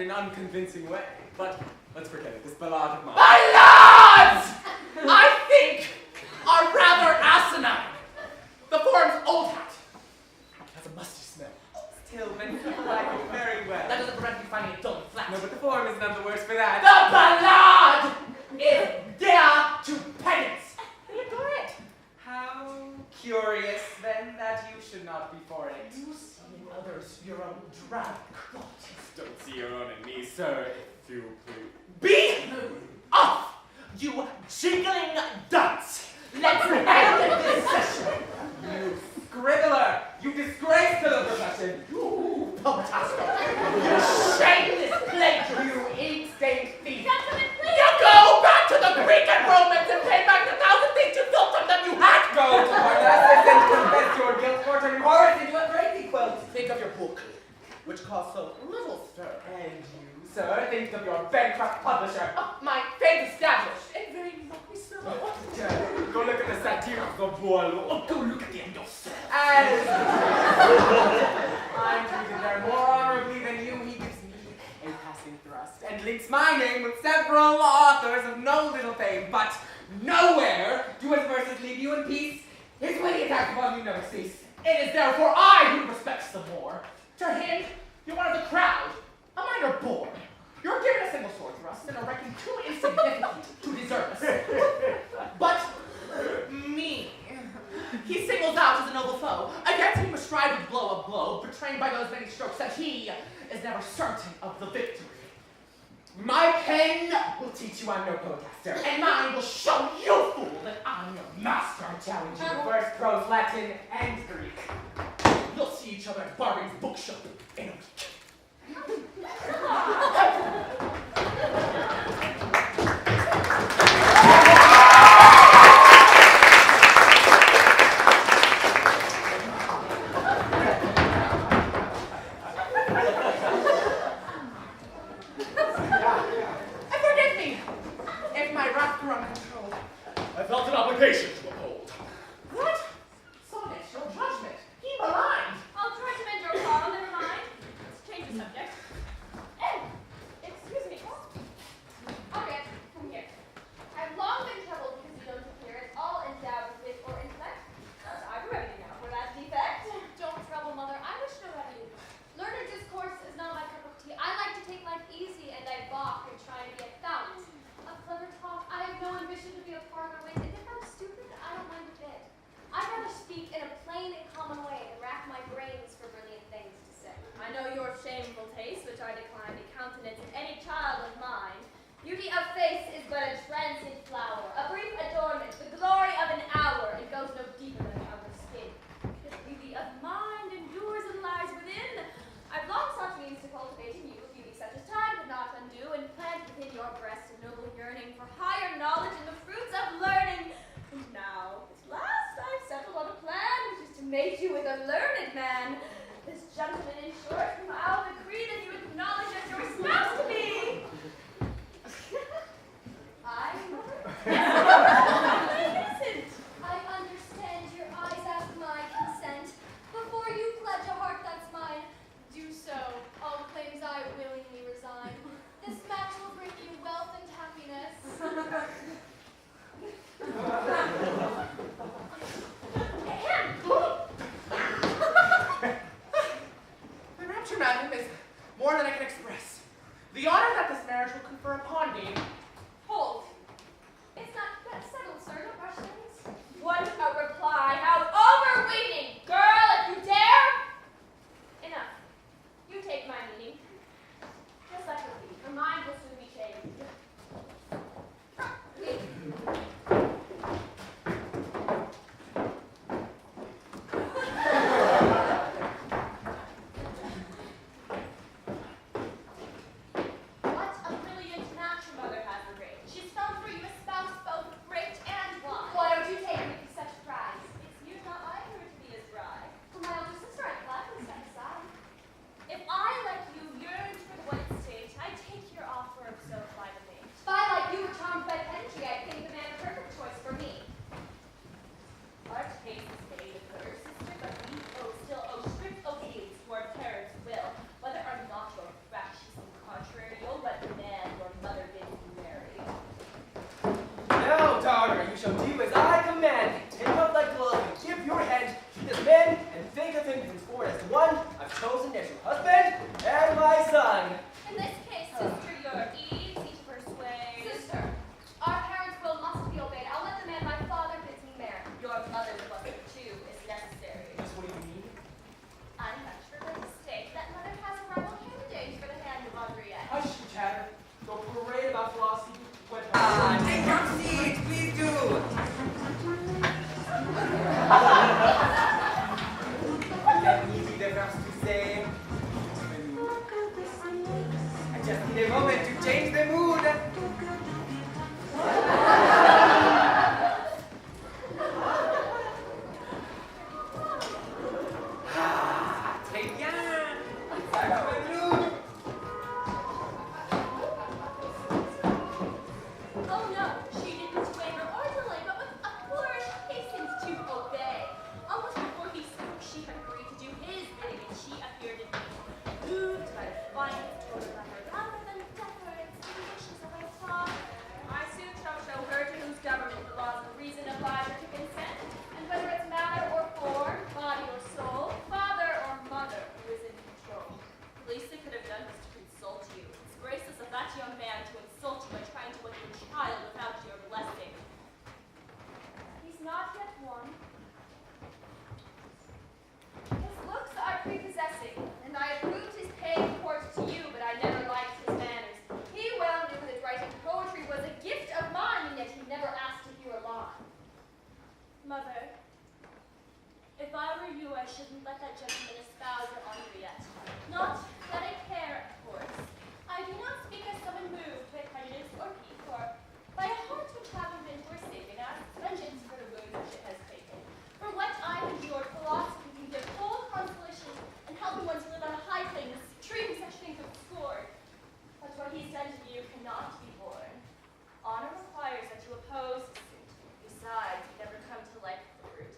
S1: Unconvincing way, but let's forget it. This ballad of mine.
S3: Ballads! I think are rather asinine. The form's old hat. Has a musty smell.
S1: Still, many people like it very well.
S3: That doesn't prevent me finding it dull and flat.
S1: No, but the form is none the worse for that.
S3: The ballad is dear to pedants. They adore it.
S1: How curious, then, that you should not be for it.
S3: You see in others your own drab qualities.
S1: Don't see your own in me, sir, if you please.
S3: Be off, you jingling dunce! Let's end this session!
S1: You scribbler! You disgrace to the profession!
S3: You poetaster! You shameless plagiarist!
S1: You ink-stained thief!
S2: Gentlemen, please!
S3: You go back to the Greek and Romans and pay back the 1,000 things you stole from them, you hack!
S1: Go to Parnassus and confess your guilt for turning Horace into a crazy quilt!
S3: Think of your book, which cost so little stir.
S1: And you, sir, think of your bankrupt publisher!
S3: My fame established and very lucky so.
S1: Go look at the satire of the Boileau.
S3: Oh, go look at them yourself.
S1: As I'm treated there more honorably than you, he gives me a passing thrust and links my name with several authors of no little fame, but nowhere do his verses leave you in peace. His witty attacks upon you never cease.
S3: It is therefore I who respects the more. To him, you're one of the crowd, a minor bore. You're given a single sword thrust and are reckoned too insignificant to deserve us. But me, he singles out as a noble foe, against whom a stride would blow a blow, betrayed by those many strokes that he is never certain of the victory. My pen will teach you I'm no poetaster, and mine will show you, fool, that I'm your master.
S1: I challenge you to first prose Latin and Greek.
S3: You'll see each other at Barbie's bookshop in a week.
S6: I felt an obligation to uphold.
S3: What? Sonnet, your judgment. He maligned.
S2: I'll try to mend your quarrel, never mind. Let's change the subject. Excuse me. Okay, come here. I've long been troubled because you don't appear at all endowed with wit or intellect. I've a remedy now for that defect.
S4: Don't trouble, Mother. I wish no remedy. Learned discourse is not my cup of tea. I like to take life easy, and I balk and try to be a fount. A clever talk. I have no ambition to be a parlor wit, and if I'm stupid, I don't mind a bit. I'd rather speak in a plain and common way than rack my brains for brilliant things to say.
S2: I know your shameful taste, which I decline to countenance in any child of mine. Beauty of face is but a transient flower, a brief adornment, the glory of an hour, and goes no deeper than the outer skin. The beauty of mind endures and lies within. I've long sought means to cultivate in you a beauty such as time could not undo, and plant within your breast a noble yearning for higher knowledge and the fruits of learning. And now, at last, I've settled on a plan which is to mate you with a learned man. This gentleman, in short, whom I'll decree that you acknowledge as your spouse to be. Innocent.
S4: I understand your eyes ask my consent. Before you pledge a heart that's mine, do so. All claims I willingly resign. This match will bring you wealth and happiness.
S3: My rapture, madam, is more than I can express. The honor that this marriage will confer upon me.
S2: Hold.
S4: It's not yet settled, sir. No questions.
S2: What a reply. How overweening. Girl, if you dare. Enough. You take my meaning. Just let her be. Her mind will soon be changed. What a brilliant match your mother has arranged. She's found for you a spouse both great and wise.
S4: Why don't you take me to such prize?
S2: It's you, not I, who are to be his bride.
S4: For my older sister, I'd gladly set aside.
S2: If I, like you, yearned for the white state, I take your offer of so flight of mate.
S4: If I, like you, were charmed by Pentry, I think the man a perfect choice for me.
S2: Our taste is made of her sister, but we still owe strict obedience to our parents' will, whether or not your fractious and contrary, you'll but demand your mother bids you marry.
S7: Now, daughter, you shall do as I command. Take up thy glove and give your hand to this man, and think of him henceforth as the one I've chosen as your husband and my son.
S2: In this case, sister, you're easy to persuade.
S4: Sister, our parents' will must be obeyed. I'll let the man my father bids me marry.
S2: Your mother's blessing, too, is necessary.
S7: Just what do you mean?
S2: I'm much religious to state that mother has a rival candidate for the hand of Henriette.
S7: Hush, you chatter. Don't parade about philosophy. What?
S1: Take your seat, please do. Let me be the first to say. I just need a moment to change the mood. Très bien. Ça va, Madeleine?
S2: Oh no, she didn't waver or delay, but with a flourish hastened to obey. Almost before he spoke, she had agreed to do his bidding, and she appeared in me, moved by defiance toward her lover, rather than deference to the wishes of her father. I soon shall show her to whose government the laws of reason oblige her to consent, and whether it's matter or form, body or soul, father or mother who is in control. somewhat prepossessing, and I approved his paying court to you, but I never liked his manners. He well knew that writing poetry was a gift of mine, and yet he never asked to hear a line.
S5: Mother, if I were you, I shouldn't let that gentleman espouse your honor yet. Not that I care, of course. I do not speak as someone moved by prejudice or pique, or by a heart which having been forsaken asks vengeance for the wounds which it has taken. For what I endured, philosophy can give full consolation and helping one to live on a high plane, treating such things with scorn. But what he said to you cannot be borne. Honor requires that you oppose the suit. Besides, you never come to like the fruit.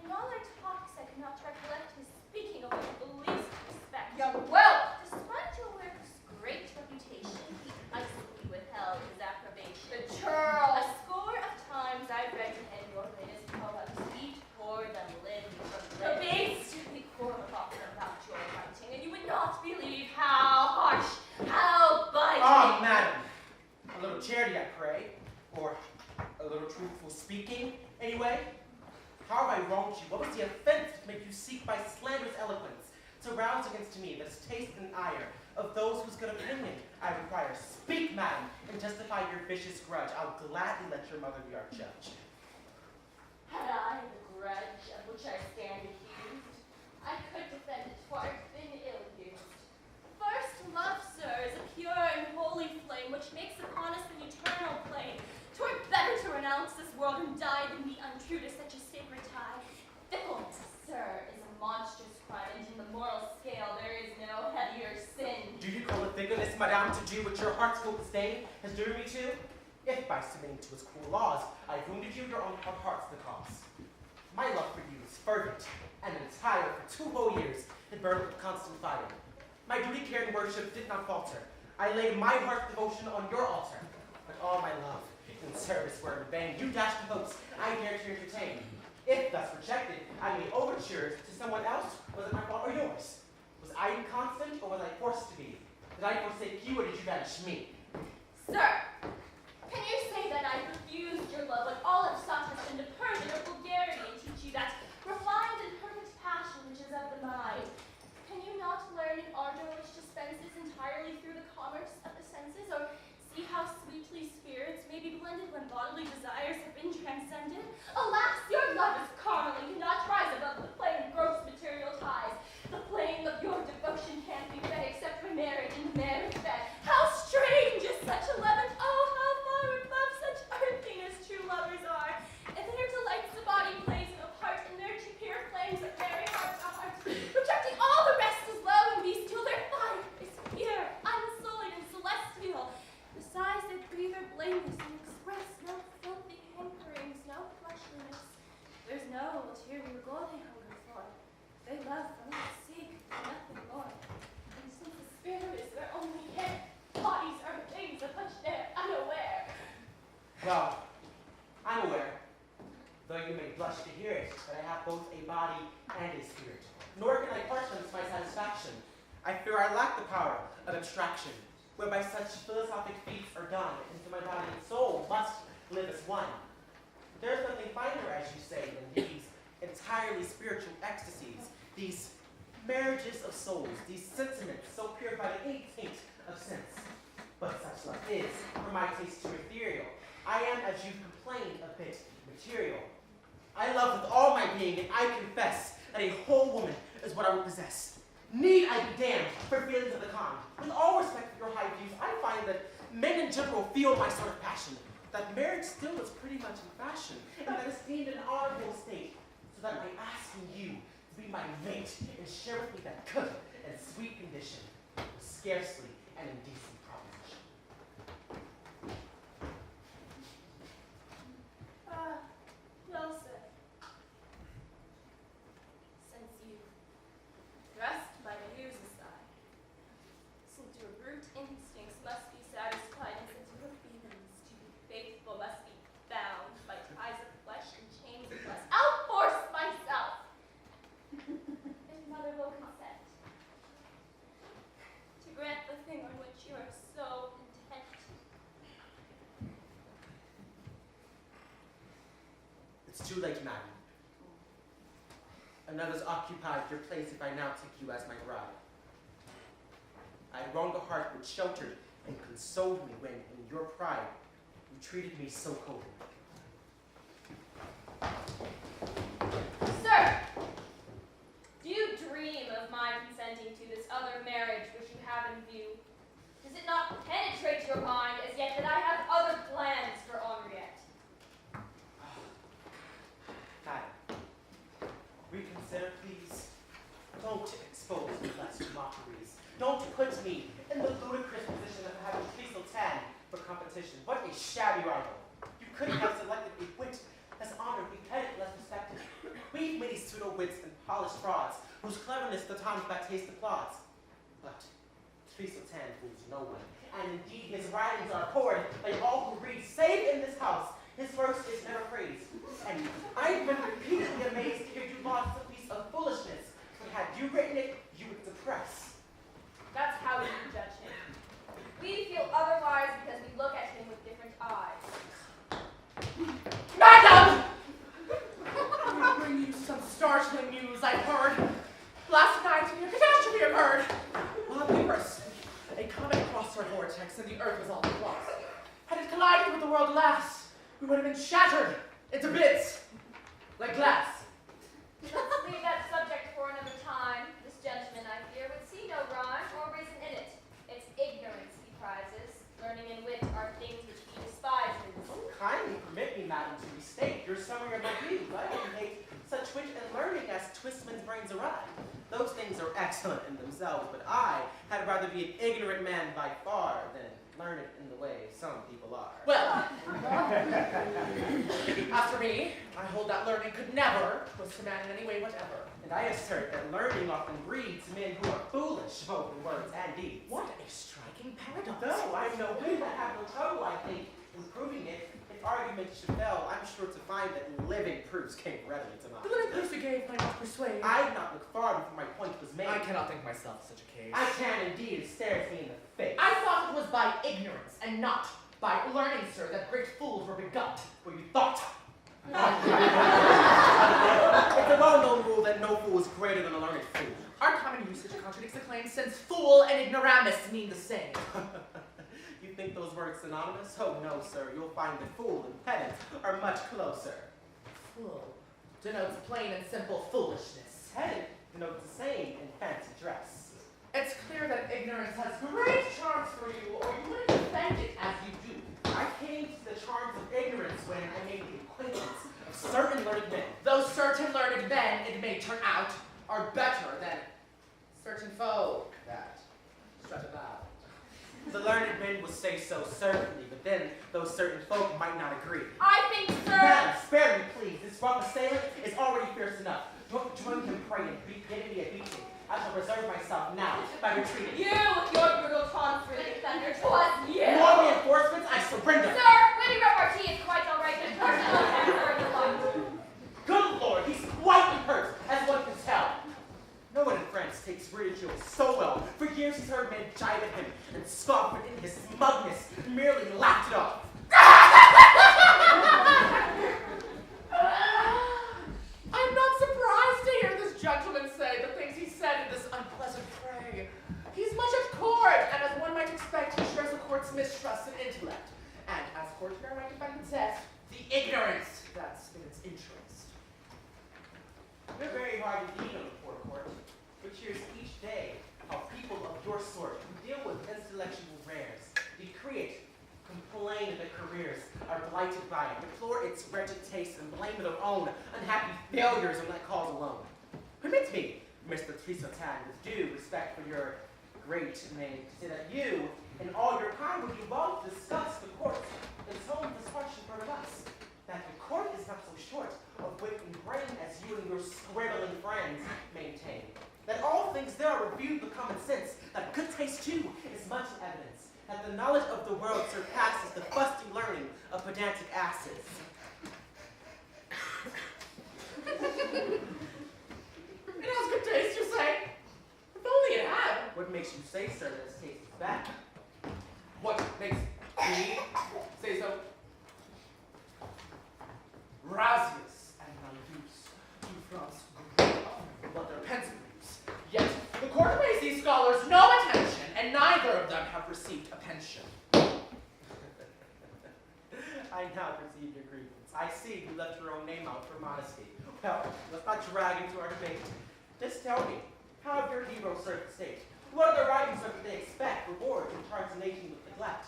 S5: In all our talks, I cannot recollect his speaking of it with the least respect.
S2: Young whelp!
S5: Despite your work's great reputation, he icily withheld his approbation.
S2: The churl!
S5: A score of times I've read to him your latest poem, sweet poor them limb from
S2: The
S5: limb.
S2: beast!
S5: We quarrel often about your writing, and you would not believe how harsh, how biting.
S3: Ah, madam. A little charity, I pray. Or a little truthful speaking, anyway. How have I wronged you? What was the offense to make you seek by slanderous eloquence to rouse against me this taste and ire of those whose good opinion I require? Speak, madam, and justify your vicious grudge. I'll gladly let your mother be our judge.
S5: Had I the grudge of which I stand accused, I could defend it, for I've been ill-used. First, love, sir, is a pure and holy flame which makes upon us an eternal claim. 'Twere better to renounce this world and die than be untrue to such a sacred tie. Fickleness, sir, is a monstrous crime, and in the moral scale there is no heavier sin.
S3: Do you call it fickleness, madame, to do what your heart's full disdain has driven me to? If by submitting to his cruel laws I've wounded you, your own heart's the cause. My love for you is fervent and entire. For 2 whole years it burned with constant fire. My duty, care, and worship did not falter. I laid my heart's devotion on your altar. But all my love and service were in vain. You dashed the hopes I dared to entertain. If thus rejected, I made overtures to someone else. Was it my fault or yours? Was I inconstant, or was I forced to be? Did I forsake you, or did you banish me?
S5: Sir, can you say that I refused your love when all I've sought has been to perjury or vulgarity and teach you that refined and perfect passion which is of the mind? Can you not learn an ardor which dispenses entirely through the commerce of the senses, or see how sweetly spirits may be blended when bodily desires have been transcended? Alas, your love is carnal and cannot rise above the plane of gross material ties. The flame of your devotion can't be fed except when married in the marriage bed. How strange is such a love, and oh, how far above such earthing as true lovers are. If in their delights the body plays no part, in their two pure flames that marry heart to heart, rejecting all the rest as low and bestial, their fire is pure, unsullied, and celestial. Besides, their breathe are blameless and express no filthy hankerings, no fleshliness. There's no ulterior goal they hunger for. They love for love's sake, nothing more. And since the spirit is their only care, bodies are things of which they're unaware.
S3: Well, I'm aware, though you may blush to hear it, that I have both a body and a spirit. Nor can I part them to my satisfaction. I fear I lack the power of abstraction, whereby such philosophic feats are done, and so my body and soul must live as one. There's nothing finer, as you say, than these entirely spiritual ecstasies, these marriages of souls, these sentiments so pure by any taint of sense. But such love is, for my taste, too ethereal. I am, as you complained, a bit material. I love with all my being, and I confess that a whole woman is what I would possess. Need I be damned for feelings of the kind? With all respect for your high views, I find that men in general feel my sort of passion, that marriage still is pretty much in fashion, and that it's deemed an honorable state, so that by asking you to be my mate and share with me that good and sweet condition was scarcely an indecent proposition.
S5: Well said. Since you thrust my views aside, since your brute instincts must be satisfied, and since your feelings to be faithful must be bound by ties of flesh and chains of flesh, I'll force myself, if mother will consent, to grant the thing on which you are so intent.
S3: It's too late, madam. A Another's occupied your place if I now take you as my bride. I had wronged a heart which sheltered and consoled me when, in your pride, you treated me so coldly.
S2: Sir, do you dream of my consenting to this other marriage which you have in view? Does it not penetrate your mind as yet that I have other plans for Henriette?
S3: Madam, reconsider, please. Don't expose me thus to mockeries. Don't put me in the ludicrous position of having Sultan for competition. What a shabby rival. You couldn't have selected a wit as honored, beheaded, less respected. We've many pseudo-wits and polished frauds, whose cleverness the times by taste applauds. But Sultan fools no one, and indeed his writings are poured by all who read, save in this house. His verse is never praised. And I've been repeatedly amazed to hear you laud a piece of foolishness, but had you written it, you would suppress.
S2: That's how you judge him. We feel otherwise because we look at him with different eyes.
S9: Madam! I'll bring you some startling news I've heard. Last night, a catastrophe occurred. While we were asleep, a comet crossed our vortex and the earth was all lost. Had it collided with the world alas, we would have been shattered into bits, like glass.
S2: Let's leave that subject for another time. This gentleman, I fear, would see no rhyme or reason in it. It's ignorance he prizes. Learning and wit are things which he despises.
S3: Kindly permit me, madam, to restate your summary of my views. I only hate such wit and learning as twist men's brains awry. Those things are excellent in themselves, but I had rather be an ignorant man by far than learned in the way some people are.
S9: Well, as for me, I hold that learning could never twist a man in any way whatever.
S3: And I assert that learning often breeds men who are foolish, both in words and deeds.
S9: What a striking paradox.
S3: Though I'm no wit, I have no trouble, I think, in proving it. If arguments should fail, I'm sure to find that living proofs came readily to mind.
S9: The little proofs you gave might not persuade.
S3: I did not look far before my point was made.
S10: I cannot think myself of such a case.
S3: I can indeed. It stares me in the face.
S9: I thought it was by ignorance and not by learning, sir, that great fools were begot.
S3: Well, you thought. It's a well-known rule that no fool is greater than a learned fool.
S9: Our common usage contradicts the claim, since fool and ignoramus mean the same.
S3: You think those words synonymous? Oh no, sir. You'll find that fool and pedant are much closer.
S9: Fool denotes plain and simple foolishness.
S3: Pedant denotes the same in fancy dress.
S9: It's clear that ignorance has great charms for you, or you wouldn't defend it as you do.
S3: I came to the charms of ignorance when I made the acquaintance of certain learned men.
S9: Those certain learned men, it may turn out, are better than certain folk that strut about.
S3: The learned men will say so certainly, but then those certain folk might not agree.
S2: I think, sir.
S3: Madam, spare me, please. This rough assailant is already fierce enough. Join him, pray, and give me a beating. I shall reserve myself now by retreating.
S2: You, with your brutal taunts, really thunder. 'Twas you.
S3: More reinforcements, I surrender.
S2: Sir, witty repartee is quite all right, but personal attacks are in the light.
S3: Good Lord, he's quite hurt, as one can tell. No one in France takes ridicule so well. For years he's heard men jibe at him and scoff, but in his smugness merely laughed it off.
S9: I'm not surprised to hear this gentleman say the things he said in this unpleasant fray. He's much at court, and as one might expect, he shares the court's mistrust and intellect. And as courtier might defend the test, the ignorance that's in its interest.
S3: You're very hard indeed on the poor court, which hears each day how people of your sort who deal with intellectual rares, decree it, complain of their careers, are blighted by it, deplore its wretched taste, and blame their own unhappy failures on that cause alone. Permit me, Mr. Sultan, with due respect for your great name, to say that you and all your kind would be well to discuss the court and tone this question for us. That the court is not so short of wit and brain as you and your scribbling friends maintain. That all things there are reviewed with common sense, that good taste too is much evidence, that the knowledge of the world surpasses the fusty learning of pedantic asses.
S9: It has good taste, you say? If only it had.
S3: What makes you say, sir, that its taste is bad?
S9: What makes me say so? Rasius and Malus, to France, and neither of them have received a pension.
S3: I now perceive your grievance. I see you left your own name out for modesty. Well, let's not drag into our debate. Just tell me, how have your heroes served the state? What other writings do they expect, reward, and charge the nation with neglect?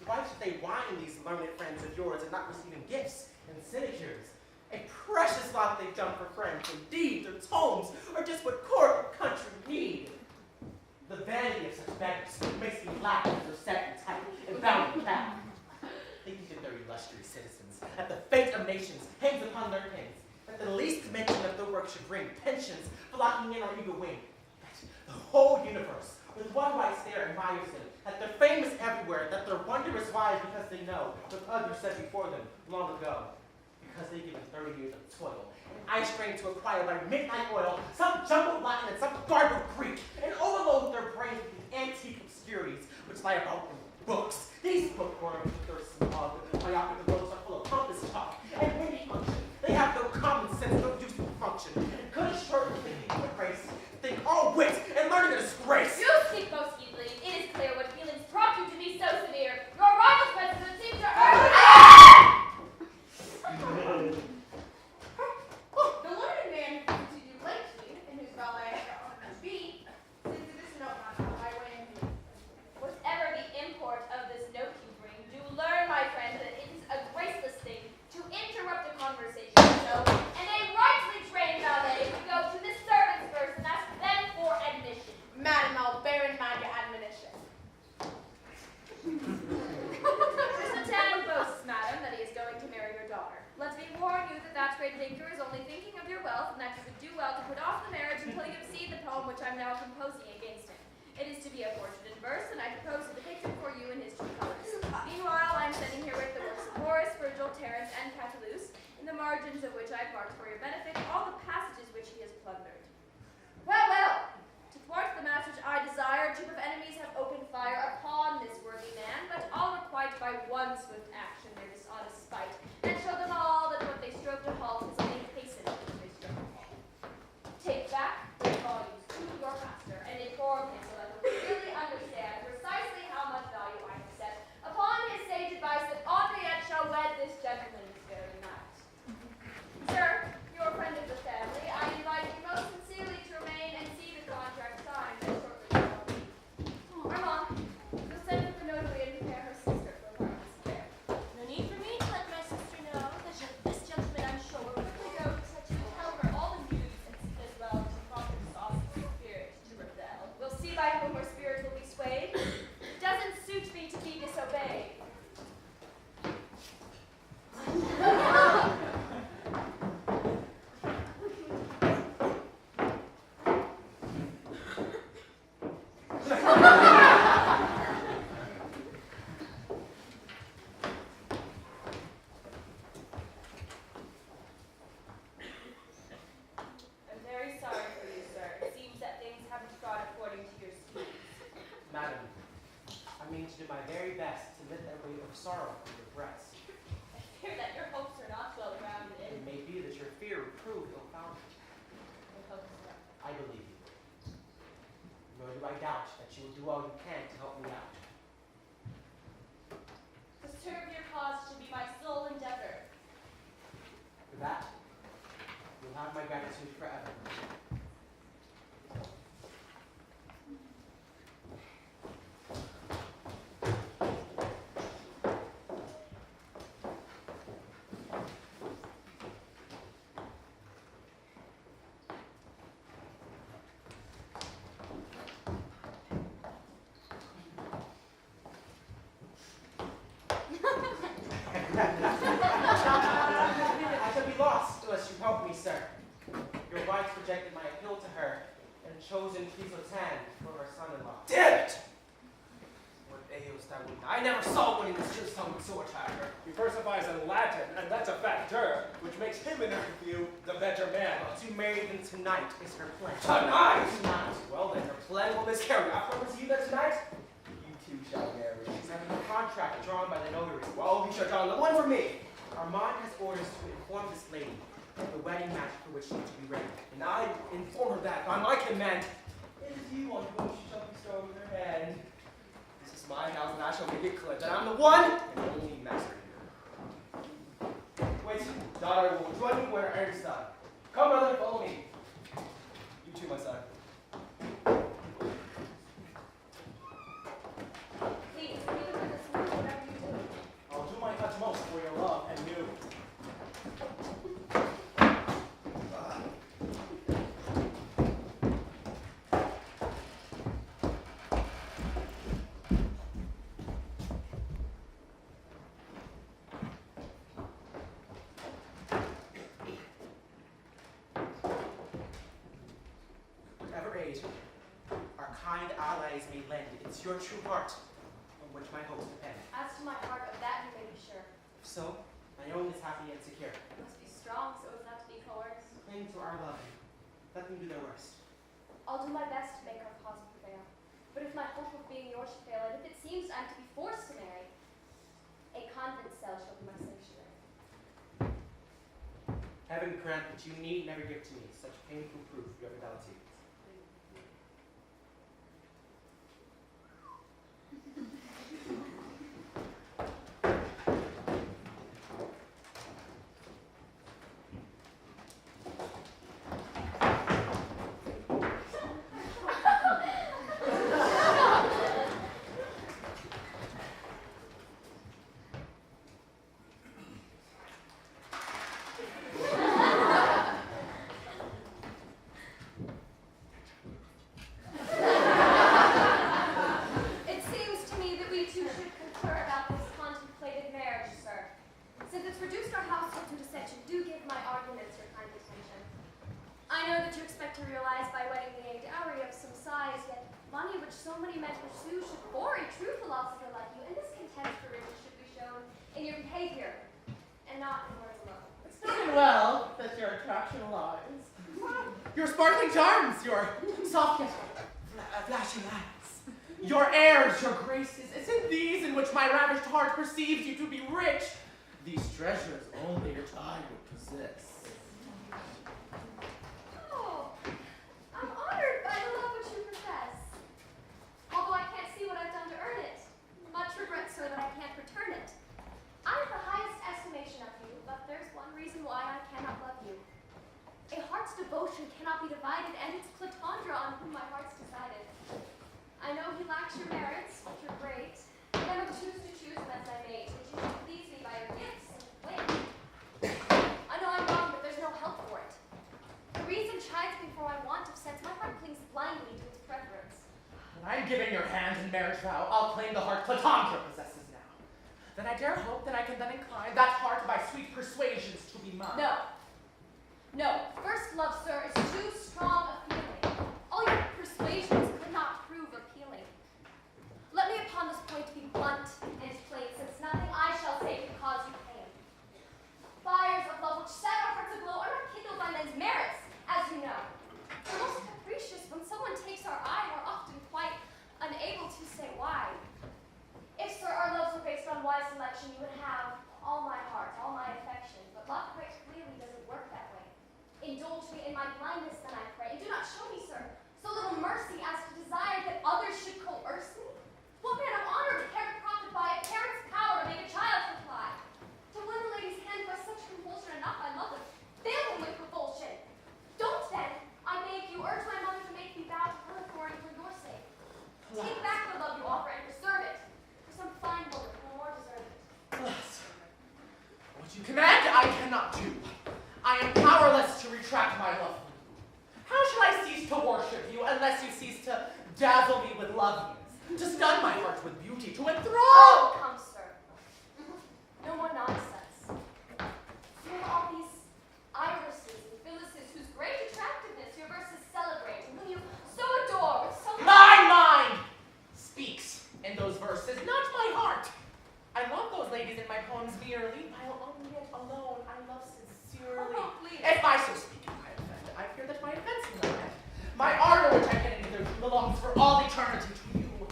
S3: Why should they whine these learned friends of yours and not receiving gifts and sinecures? A precious lot they've done for friends. Indeed, their tomes are just what court and country need. The vanity of such beggars makes me laugh as they're set and tight and bound and bound. They think that they're illustrious citizens, that the fate of nations hangs upon their pens, that the least mention of their work should bring pensions flocking in our eager wing, that the whole universe, with one right there admires them, that they're famous everywhere, that they're wondrous wise because they know what others said before them long ago, because they've given 30 years of toil, and eye strain to acquire by midnight oil, some jumbled Latin and some garbled Greek, and overload their brains with the antique obscurities which lie about in books. These bookworms with their smug, myopic roads are full of pompous talk, and when they function, they have no common sense, no useful function, and could assure them thinking with grace, think all wit and learning a disgrace.
S2: You speak most easily. It is clear what feelings prompt you to be so severe. Your rival president seems to urge.
S9: The learned man who came to you lately, and whose ballet I must be, sends you this note by way of you.
S2: Whatever the import of this note you bring, do learn, my friend, that it is a graceless thing to interrupt a conversation so, and a rightly trained valet to go to the servants first and ask them for admission.
S9: Madam, I'll bear in mind your admonition.
S2: Mr. Tan boasts, madam, that he is going to marry your daughter. Let me warn you that that great thinker is only thinking of your wealth, and that you would do well to put off the marriage until you have seen the poem which I'm now composing against him. It is to be a portrait in verse, and I propose to depict it for you in his true colors. Meanwhile, I am sending herewith the works of Horace, Virgil, Terence, and Catullus, in the margins of which I have marked for your benefit all the passages which he has plundered. Well, well! To thwart the match which I desire, a troop of enemies have opened fire upon this worthy man, but all requite by one swift action their dishonest spite, and show them all that what they strove to halt is only hastened which they strove to halt. Take back the volumes to your master, and inform him so that he'll really understand precisely how much value I have set upon his sage advice that Henriette shall wed this gentleman this very night. Sir, your friend of the family, I invite you most sincerely to remain and see the contract signed as shortly as possible. Armand, you'll send for the notary and prepare her sister for a party's affair.
S4: No need for me to let my sister know that this gentleman, I'm sure, will quickly go to tell her all the news and see as well to profit sauce and spirit to rebel.
S2: We'll see by whom her spirit will be swayed. It doesn't suit me to be disobeyed. I'm very sorry for you, sir. It seems that things haven't gone according to your schemes.
S3: Madam, I mean to do my very best to lift that weight of sorrow from your breast.
S2: I fear that your hopes are not well grounded
S3: It
S2: in
S3: may be that your fear will prove ill-founded.
S2: your hopes.
S3: I believe you. Nor do I doubt that you will do all you can to help me out.
S2: To serve your cause should be my sole endeavor.
S3: For that, you'll have my gratitude forever. I shall be lost unless you help me, sir. Your wife rejected my appeal to her and chosen Pisotan for her son-in-law.
S7: Damn it! What ails that woman? I never saw one in this just tongue sword hacker.
S6: He versifies in Latin, and that's a factor, which makes him, in her view, the better man.
S3: To marry them tonight is her plan.
S7: Tonight?
S3: Tonight.
S7: Well then, her plan will miscarry. I promise you that tonight, you two shall marry.
S3: She's having a contract drawn by the notary.
S7: Well, you shall draw the one for me.
S3: Armand has orders to inform this lady of the wedding match for which she is to be ready.
S7: And I inform her that, by my command, it is you on whom she shall bestow her hand. is my house and I shall make it clear that I'm the one and only master here. Wait, daughter will join me where I reside. Come, brother, follow me. You too, my son.
S2: Please, neither of us know whatever you do.
S6: I'll do my utmost for your love and you.
S3: Whatever aid our kind allies may lend, it's your true heart on which my hopes depend.
S2: As to my heart, of that you may be sure.
S3: If so, my own is happy and secure.
S2: It must be strong so as not to be coerced.
S3: Cling to our love. Let them do their worst.
S2: I'll do my best to make our cause prevail. But if my hope of being yours should fail, and if it seems I'm to be forced to marry, a convent cell shall be my sanctuary.
S3: Heaven grant that you need never give to me such painful proof of your fidelity.
S2: It seems to me that we two should concur about this contemplated marriage, sir. Since it's reduced our household to dissension, do give my arguments your kind attention. I know that you expect to realize by wedding me a dowry of some size, yet money which so many men pursue should bore a true philosopher like you, and this contempt for riches should be shown in your behavior, and not in words alone.
S9: It's knowing well that your attraction lies. Your sparkling charms, your soft yet flashing eyes, your airs, your graces, it's in these in which my ravished heart perceives you to be rich. These treasures only which I would possess.
S2: Oh, I'm honored by the love which you profess. Although I can't see what I've done to earn it. Much regret, sir, that I can't return it. I have the highest estimation of you, but there's one reason why I cannot love you. A heart's devotion cannot be divided, and it's Clatondra on whom my heart's decided. I know he lacks your merits, which are great, and I would choose to choose them as I may, that you can please me by your gifts and win. I know I'm wrong, but there's no help for it. The reason chides me for my want of sense. My heart clings blindly to its preference.
S9: When I'm giving your hand in marriage vow, I'll claim the heart Clatondra possesses now. Then I dare hope that I can then incline that heart by sweet persuasions to be mine.
S2: No. No. First love, sir, is too strong a feeling. All your persuasions could not prove appealing. Let me upon this point be blunt and plain, since nothing I shall say can cause you pain. Fires of love which set our hearts aglow are not kindled by men's merits, as you know. They're most capricious. When someone takes our eye, we're often quite unable to say why. If, sir, our loves were based on wise selection, you would have all my heart, all my affection. But luck quite clearly doesn't work that way. Indulge me in my blindness, then I pray, and do not show me, sir, so little mercy as to desire that others should coerce me. What man of honor would care to profit by a parent's power to make a child comply? To win a lady's hand by such compulsion and not by love, would fill with revulsion. Don't then, I beg you, urge my mother to make me bow to her authority for your sake. Take back the love you offer and preserve it for some fine woman who will more deserve it.
S9: Alas, what you command, I cannot do. I am powerless to retract my love. How shall I cease to worship you unless you cease to dazzle me with loveliness, to stun my heart with beauty, to enthrall?
S2: Oh, come, sir. No more nonsense. You know all these irises and phyllises whose great attractiveness your verses celebrate, and whom you so adore with so much...
S9: My mind speaks in those verses, not my heart. I love those ladies in my poems merely, while only yet alone I love sincerely.
S2: Oh, please.
S9: If I so speak and I offend, I fear that my offense will not end. My ardor, which I can neither do, belongs for all eternity to you.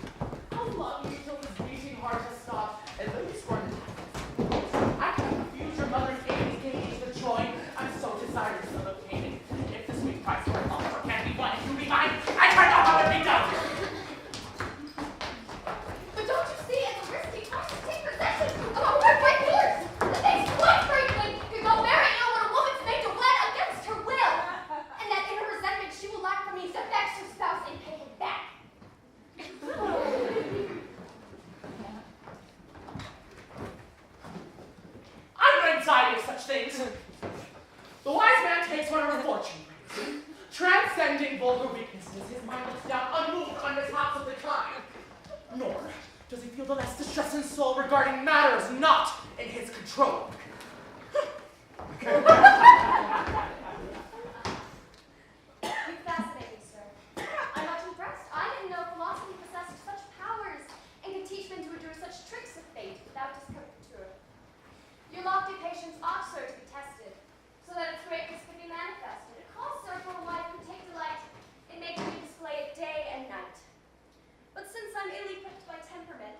S9: such things. The wise man takes whatever fortune brings. Transcending vulgar weaknesses, his mind looks down unmoved on mishaps of the kind. Nor does he feel the less distress in soul regarding matters not in his control.
S5: You fascinate me, sir. I'm much impressed. I didn't know philosophy possessed such powers and could teach men to endure such tricks of fate without discomfiture. Your lofty patience ought, sir, to be tested, so that its greatness could be manifested. It calls, sir, for a wife who take delight in making you display it day and night. But since I'm ill-equipped by temperament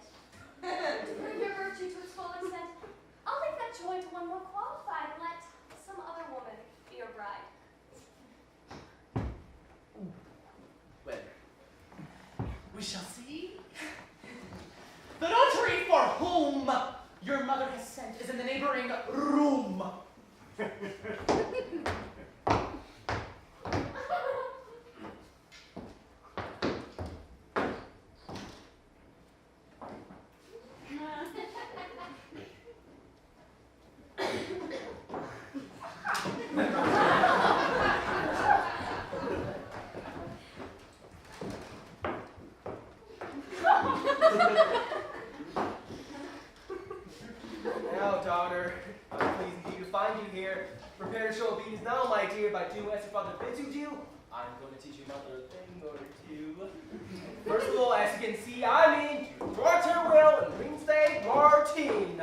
S5: to prove your virtue to its full extent, I'll leave that joy to one more qualified and let some other woman be your bride.
S3: Well,
S9: We shall see. The notary for whom your mother has sent is in the neighboring room.
S3: now, daughter, I'm pleased indeed to find you here. Prepare to show obedience now, my dear, by doing as your father bids you do. I'm going to teach you another thing or two. First of all, as you can see, I'm in Georgia Will and Wednesday Martin.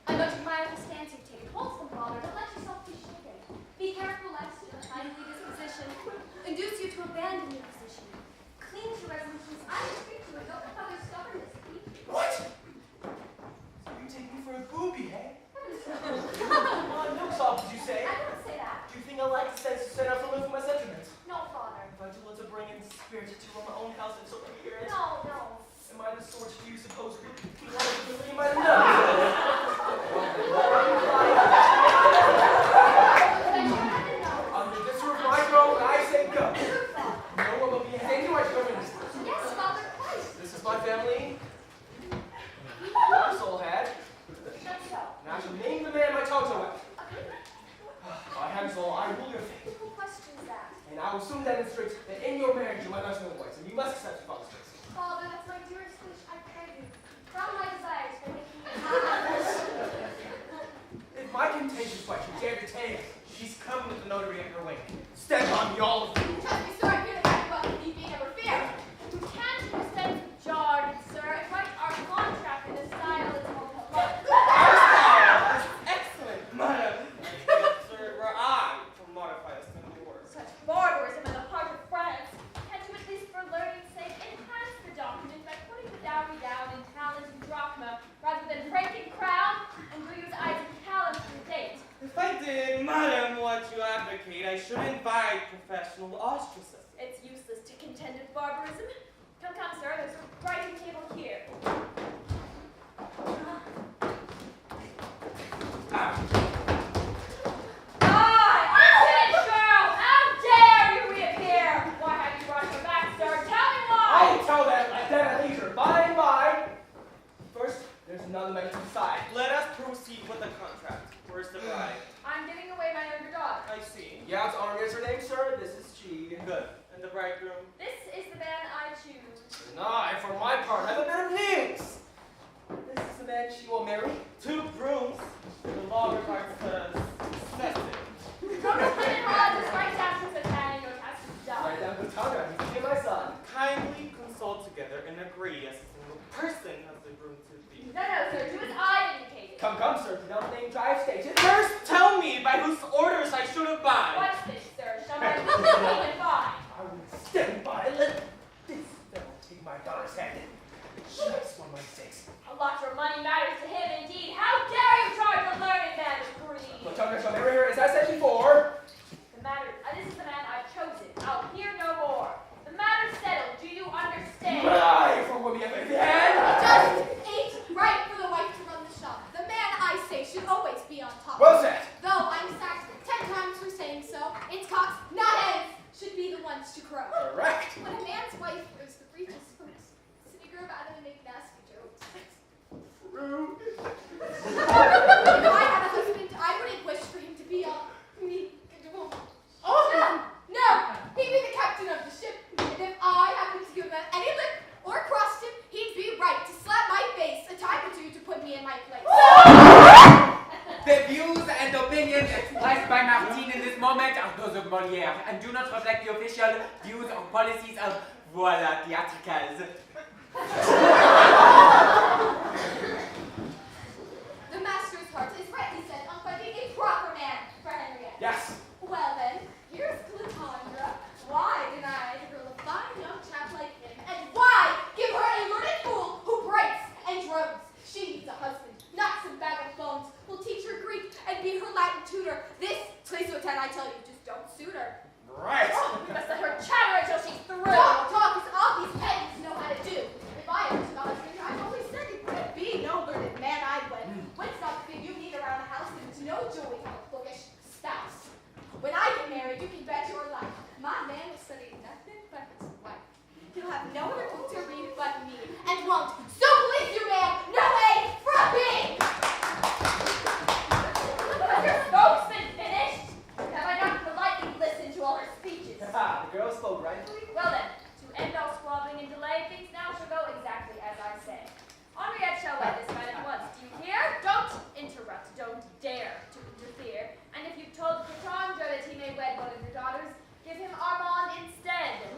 S5: I much admire the stance you take. Hold some, father. Don't let yourself be shaken. Be careful lest your kindly disposition induce you to abandon your position. Cling to resolutions. I entreat you, and don't let father's stubbornness keep you.
S3: What? So you take me for a booby, eh? No sob, did you say?
S5: I don't say that.
S3: Do you think I like the sense to set out to live for my sentiments?
S5: No, father.
S3: If I do let to bring in spirit to run my own house and so here it.
S5: No, no.
S3: Am I the sort you suppose would be in my nose? Under this roof, my throne, I say go. No one will be hanged to my governance.
S5: Yes, father, quite.
S3: This is my family. My soul had.
S5: That's so.
S3: And I shall name the man my tongue's away. My hands all, I rule your fate.
S5: Who questions that?
S3: And I will soon demonstrate that in your marriage you might not know voice, and you must accept your father's choice.
S5: Father, that's my dearest wish, I pray you. Crown my desires by making me happy.
S3: If my contentious wife should dare to take,
S6: She's come with the notary at her wing.
S3: step on me, all of you.
S5: Trust me, sir, I'm here to back you up if need be, never fear.
S2: You can't extend the jargon, sir, and write our contract in a style that's more polite.
S6: Excellent, madam. Sir, were I to modify a simple word.
S2: Such barbarism on the part of France. Can't you at least, for learning's sake, enhance the document by putting the dowry down in talent and drachma, rather than breaking crown and do use eyes and calendar for the date?
S6: If I did, madam, what you advocate, I should invite professional ostracism.
S2: It's useless to contend with barbarism. Come, come, sir, there's a writing table here. Insolent girl! How dare you reappear? Why have you brought her back, sir? Tell me why!
S3: I'll tell that at leisure, by and by. First, there's another matter to decide.
S6: Let us proceed with the contract. Where's the bride?
S2: I'm giving away my younger daughter.
S6: I see.
S3: Yeah, it's honor is her name, sir. This is she.
S6: Good. And the bridegroom?
S2: This is the man I choose.
S3: And I, for my part, have a bit of news. This is the man she will marry.
S6: 2 brooms. The law requires necessity.
S2: From the Clinton Rod, just write down his attending your task is done.
S3: Write down good tongue, he's to be my son.
S6: Kindly consult together and agree as a single person has the groom to be.
S2: No, sir, do as I indicated.
S3: Come, sir, do not name drive station.
S6: First, tell me by whose orders I should abide.
S2: What's this, sir? Shall my will and by?
S3: I will stand by and let this devil take my daughter's hand. Just one of my mistakes.
S2: A lot of money matters to him indeed. How dare you charge a learned man with greed?
S3: But Tucker shall marry her, as I said before.
S2: The matter, this is the man I've chosen. I'll hear no more. The matter's settled. Do you understand?
S3: I, for whom you have a hand.
S5: Just ain't right for the wife to run the shop. The man, I say, should always be on top.
S3: Well said.
S5: Though I'm sacked 10 times for saying so, it's cocks, not heads, should be the ones to crow.
S3: Correct.
S5: When a man's wife wears the briefest hooks, City girl out and make nasty jokes.
S3: True.
S5: him any lip or crossed him, he'd be right to slap my face a time or two to put me in my place.
S1: The views and opinions expressed by Martine in this moment are those of Molière and do not reflect the official views or policies of Voilà Theatricals.
S5: The master's heart is rightly set on finding a proper man for Henriette.
S6: Yes.
S5: Well then, here's Clatondra. Why deny the girl a fine young chap like him? And why give her a learned fool who breaks and drones? She needs a husband, not some bag of bones. Will teach her Greek and be her Latin tutor. This suitor, I tell you, just don't suit her.
S6: Right.
S2: Oh, we must let her chatter until she's through.
S5: Talk is all these peasants know how to do. If I ever took a husband, I've always said it would be no learned man I'd wed. When's not the thing you need around the house, and it's no joy to have a bookish spouse. When I get married, you can bet your life. My man will study nothing but his wife. He'll have no other book to read but me, and won't. So please you, man, no way from me!
S2: Has your spokesman finished? Have I not politely listened to all her speeches?
S6: Ah, the girl spoke rightly.
S2: Well then, to end all squabbling and delay, things now shall go exactly as I say. Henriette shall wed this man at once. Do you hear? Don't interrupt. Don't dare to interfere. And if you've told Clatondra that he may wed one of your daughters, give him Armand instead.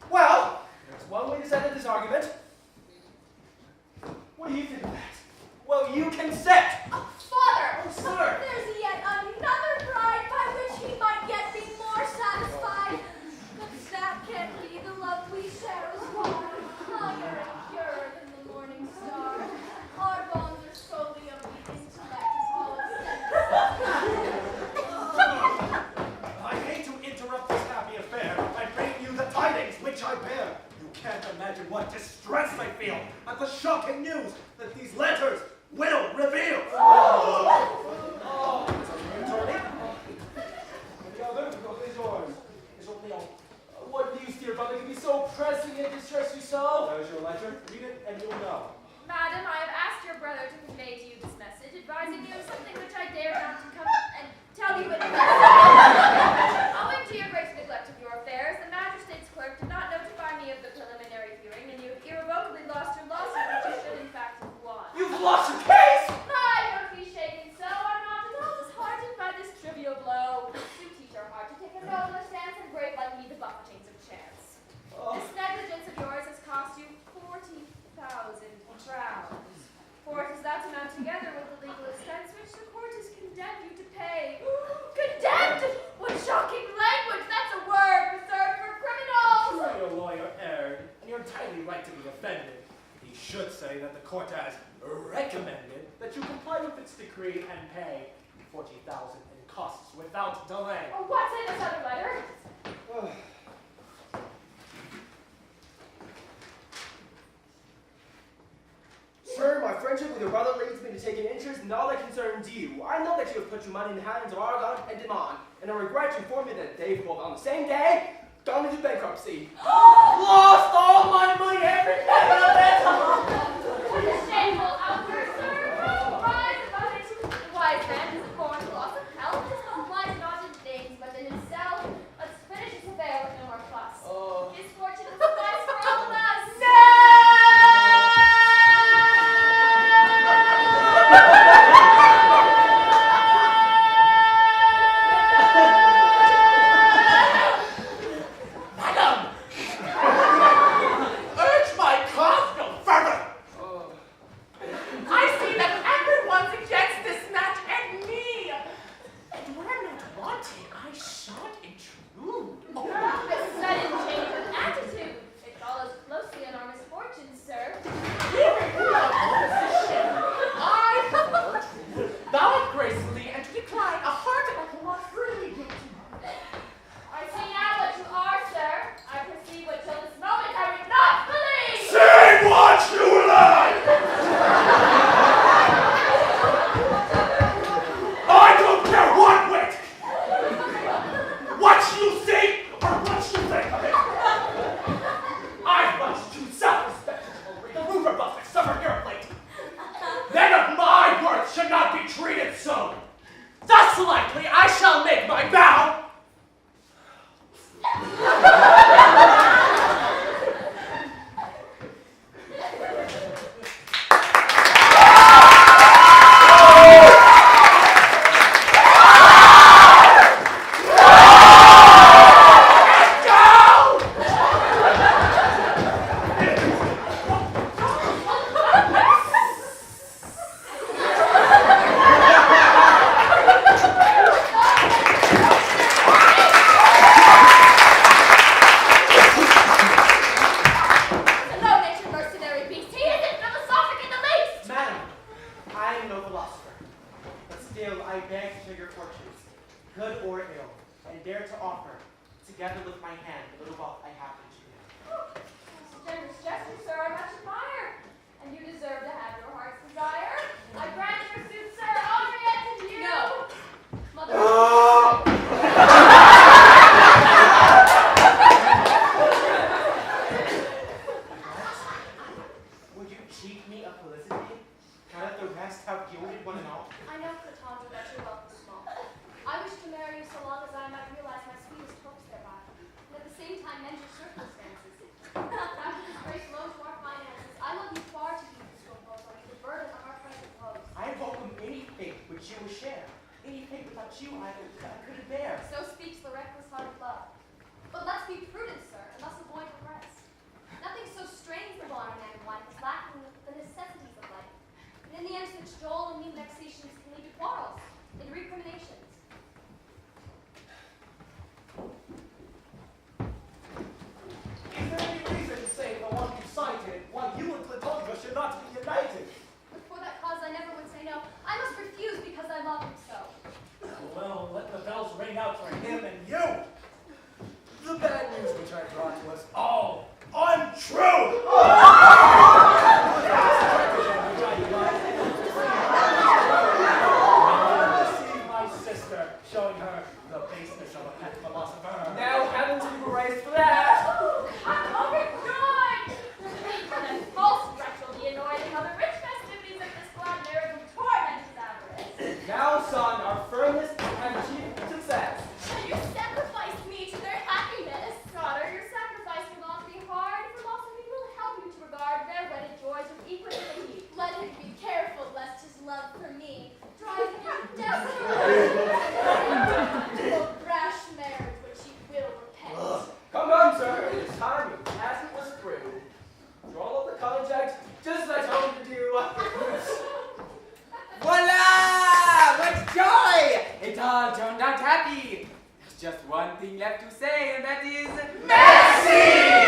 S6: Well, there's one way to settle this argument. What do you think of that? Well, you consent.
S5: Oh, Father!
S6: Oh, sir.
S5: There's yet another bride by which he might yet be more satisfied. But that can't be the love we share as one, higher and purer than the morning star. Our bonds are solely of the intellect as well as
S6: I hate to interrupt this happy affair by bringing you the tidings which I bear. You can't imagine what distress I feel at the shocking news that these letters will reveal. Oh, it's a attorney. The other is yours. It's only on.
S7: What news, dear brother, can be so pressing and distress you so?
S6: There's your letter. Read it and you'll know.
S2: Madam, I have asked your brother to convey to you this message, advising you of something which I dare not to come and tell you in Owing to your great neglect of your affairs, the magistrate's clerk did not notify me of the preliminary hearing, and you have irrevocably lost your lawsuit, which you should in fact have won.
S7: You've lost your case!
S2: I don't be shaken so. I'm not at all disheartened by this trivial blow. You teach our heart to take a nobler stance and brave like me the buffetings of chance. This negligence of yours has cost you 40,000 crowns. For it is that amount together with the legal expense which the court has condemned you to pay. Condemned? What shocking language! That's a word reserved for criminals!
S6: Sure, your lawyer erred, and you're entirely right to be offended. He should say that the court has recommended that you comply with its decree and pay 40,000 in costs without delay.
S2: Oh, what's in this other letter?
S7: Sir, my friendship with your brother leads me to take an interest in all that concerns you. I know that you have put your money in the hands of Argon and Demon, and I regret to inform you that they've both on the same day gone into bankruptcy. Lost all my money, every penny of it!
S2: What a shameful outburst, sir! Rise above it! The wise man is born to loss of health. His hope lies not in things, but in himself. Let's finish this affair with no more fuss. His fortune is suffice for all of us.
S6: untrue! See my sister showing her the baseness of a pet philosopher.
S7: Now heavens be praised for that.
S2: I'm overjoyed! And false wretch will be annoyed at how the rich festivities of this glad marriage will torment his avarice.
S7: Now, son, our firmness and achieved success.
S2: And you sacrifice me to their happiness. Daughter, your sacrifice will not be hard. Philosophy will help you to regard their wedded joys with equanimity.
S5: Let him be careful lest his love for me drive him desperate to a rash marriage which he will repent.
S7: Come, sir. It is time you pass it was through. Draw up the contract, just as I told you to do.
S1: Voila! What joy! It all turned out happy. There's just one thing left to say, and that is...
S7: Merci!